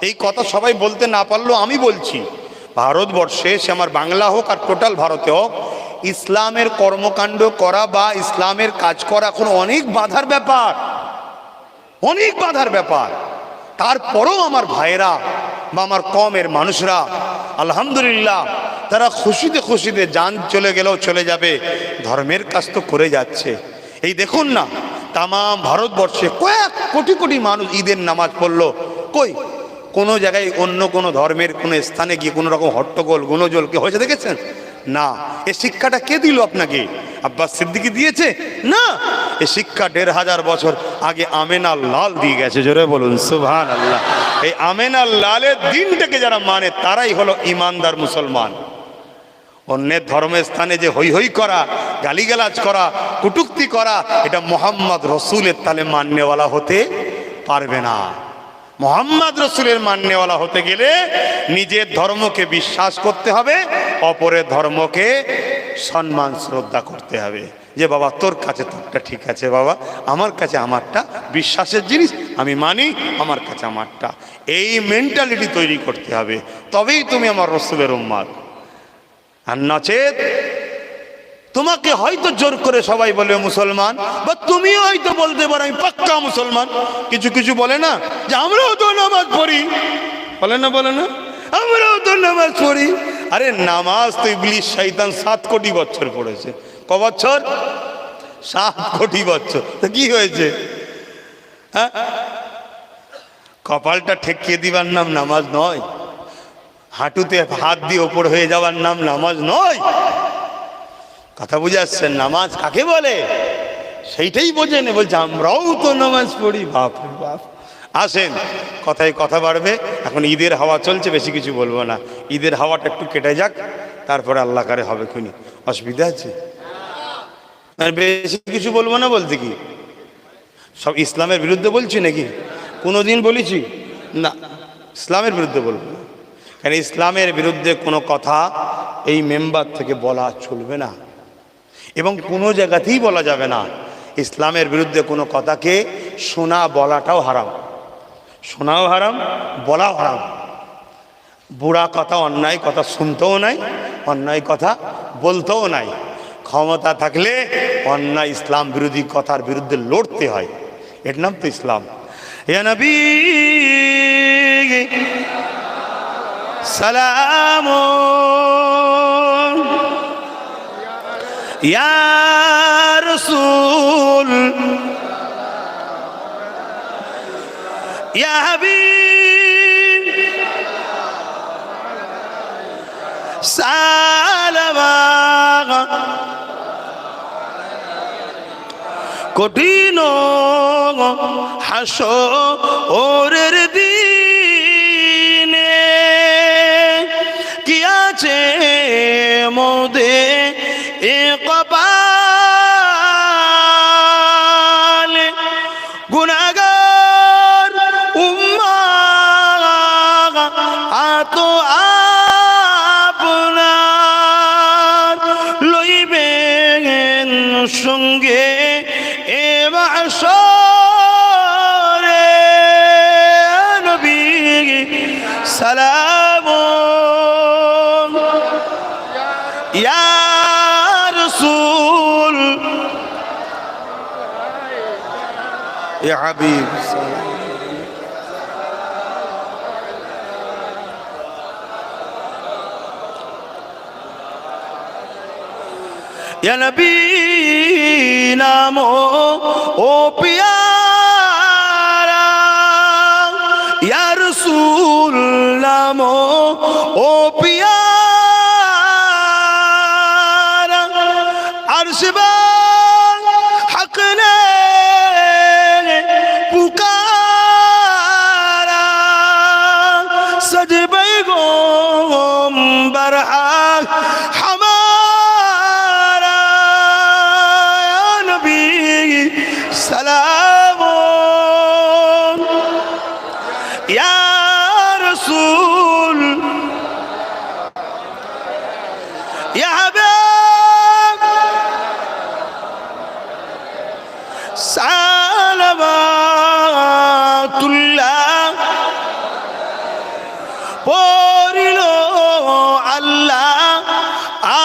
এই কথা সবাই বলতে না পারলেও আমি বলছি, ভারতবর্ষে, সে আমার বাংলা হোক আর টোটাল ভারতে হোক, ইসলামের কর্মকাণ্ড করা বা ইসলামের কাজ করা এখন অনেক বাধার ব্যাপার, অনেক বাধার ব্যাপার। তারপরেও আমার ভাইয়েরা বা আমার কমের মানুষরা আলহামদুলিল্লাহ তারা খুশিতে খুশিতে যান চলে গেলেও চলে যাবে, ধর্মের কাজ তো করে যাচ্ছে। এই দেখুন না, তামাম ভারতবর্ষে কয়েক কোটি কোটি মানুষ ঈদের নামাজ পড়লো। কই কোনো জায়গায় অন্য কোনো ধর্মের কোনো স্থানে গিয়ে কোনো রকম হট্টগোল গুণজল কি হয়েছে দেখেছেন? না। এ শিক্ষাটা কে দিল আপনাকে? আব্বাস সিদ্দিকী দিয়েছে? না, এ শিক্ষা ১৫০০ বছর আগে আমেনা লাল দিয়ে গেছে। জোরে বলুন সুবহানাল্লাহ। এই আমেনা লালের দিনটাকে যারা মানে তারাই হলো ইমানদার মুসলমান। অন্যের ধর্মস্থানে যে হই হই করা, গালিগালাজ করা, কটূক্তি করা, এটা মোহাম্মদ রসুলের তালে মাননেওয়ালা হতে পারবে না। মোহাম্মদ রসুলের মাননেওয়ালা হতে গেলে নিজের ধর্মকে বিশ্বাস করতে হবে, অপরের ধর্মকে সম্মান শ্রদ্ধা করতে হবে। যে বাবা তোর কাছে তোরটা ঠিক আছে, বাবা আমার কাছে আমারটা বিশ্বাসের জিনিস, আমি মানি, আমার কাছে আমারটা। এই মেন্টালিটি তৈরি করতে হবে, তবেই তুমি আমার রসুলের উম্মত। আর নচেত তোমাকে হয়তো জোর করে সবাই বলবে মুসলমান, বা তুমিও হয়তো বলতে পারো আমি পাক্কা মুসলমান। কিছু কিছু বলে না যে আমরাও তো নামাজ পড়ি, বলে না, বলে না আমরাও তো নামাজ পড়ি। আরে নামাজ তো ইবলিস শয়তান 7 কোটি বছর পড়েছে। ক বছর? 7 কোটি বছর। তো কি হয়েছে? হ্যাঁ, কপালটা ঠেকিয়ে দিবার নাম নামাজ নয়, হাঁটুতে হাত দিয়ে ওপর হয়ে যাওয়ার নাম নামাজ নয়। কথা বুঝে আসছেন? নামাজ কাকে বলে সেইটাই বোঝেন। বলছে আমরাও তো নামাজ পড়ি। বাপ রে বাপ। আসেন, কথায় কথা বাড়বে। এখন ঈদের হাওয়া চলছে, বেশি কিছু বলবো না। ঈদের হাওয়াটা একটু কেটে যাক, তারপরে আল্লাহ কারে হবে খুনি। অসুবিধা আছে? বেশি কিছু বলবো না বলতে কি সব ইসলামের বিরুদ্ধে বলছি নাকি? কোনোদিন বলেছি না ইসলামের বিরুদ্ধে বলবো না। কারণ ইসলামের বিরুদ্ধে কোনো কথা এই মেম্বার থেকে বলা চলবে না, এবং কোনো জায়গাতেই বলা যাবে না। ইসলামের বিরুদ্ধে কোনো কথাকে শোনা বলাটাও হারাম, শোনাও হারাম, বলাও হারাম। বুড়া কথা, অন্যায় কথা শুনতেও নাই, অন্যায় কথা বলতেও নাই। ক্ষমতা থাকলে অন্যায় ইসলাম বিরোধী কথার বিরুদ্ধে লড়তে হয়, এর নাম তো ইসলাম। ইয়া নবী সালাম, ইয়া রাসূল, ইয়া হাবিব সালাম। কঠিন হাসরের দিনে কি আছে মোদের এ কপাল, সঙ্গে এ মাশরে নবী সালাম ইয়া রাসূল ইয়া হাবিব या नबी नामो ओ प्यारा या रसूल नामो ओ प्यारा अर्श पर हक ने पुकारा सज पैगंबर हक سلام يا رسول يا حبيب صلوات الله পড়িলো আল্লাহ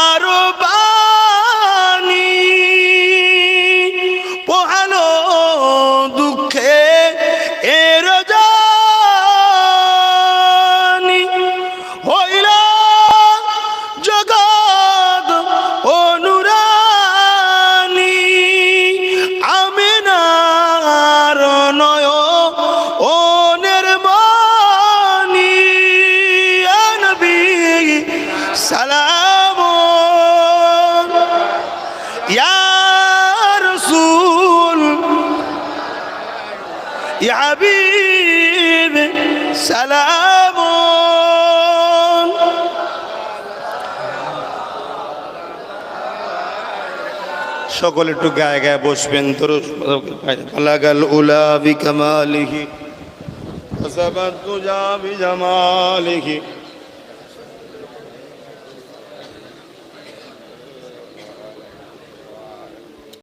আরো বাণী পোহালো দুঃখে এর জানি হইল জগৎ অনুরানী আমিনার নয়নের মনি ইয়া নবী সালাম ইয়া রাসূল ইয়া হাবিব সালাম সকলে একটু গায়ে গায়ে বসবেন দরুদ আলাগাল উলা বিকামালিহি ওয়াসাবাত তুজা বিজামালিহি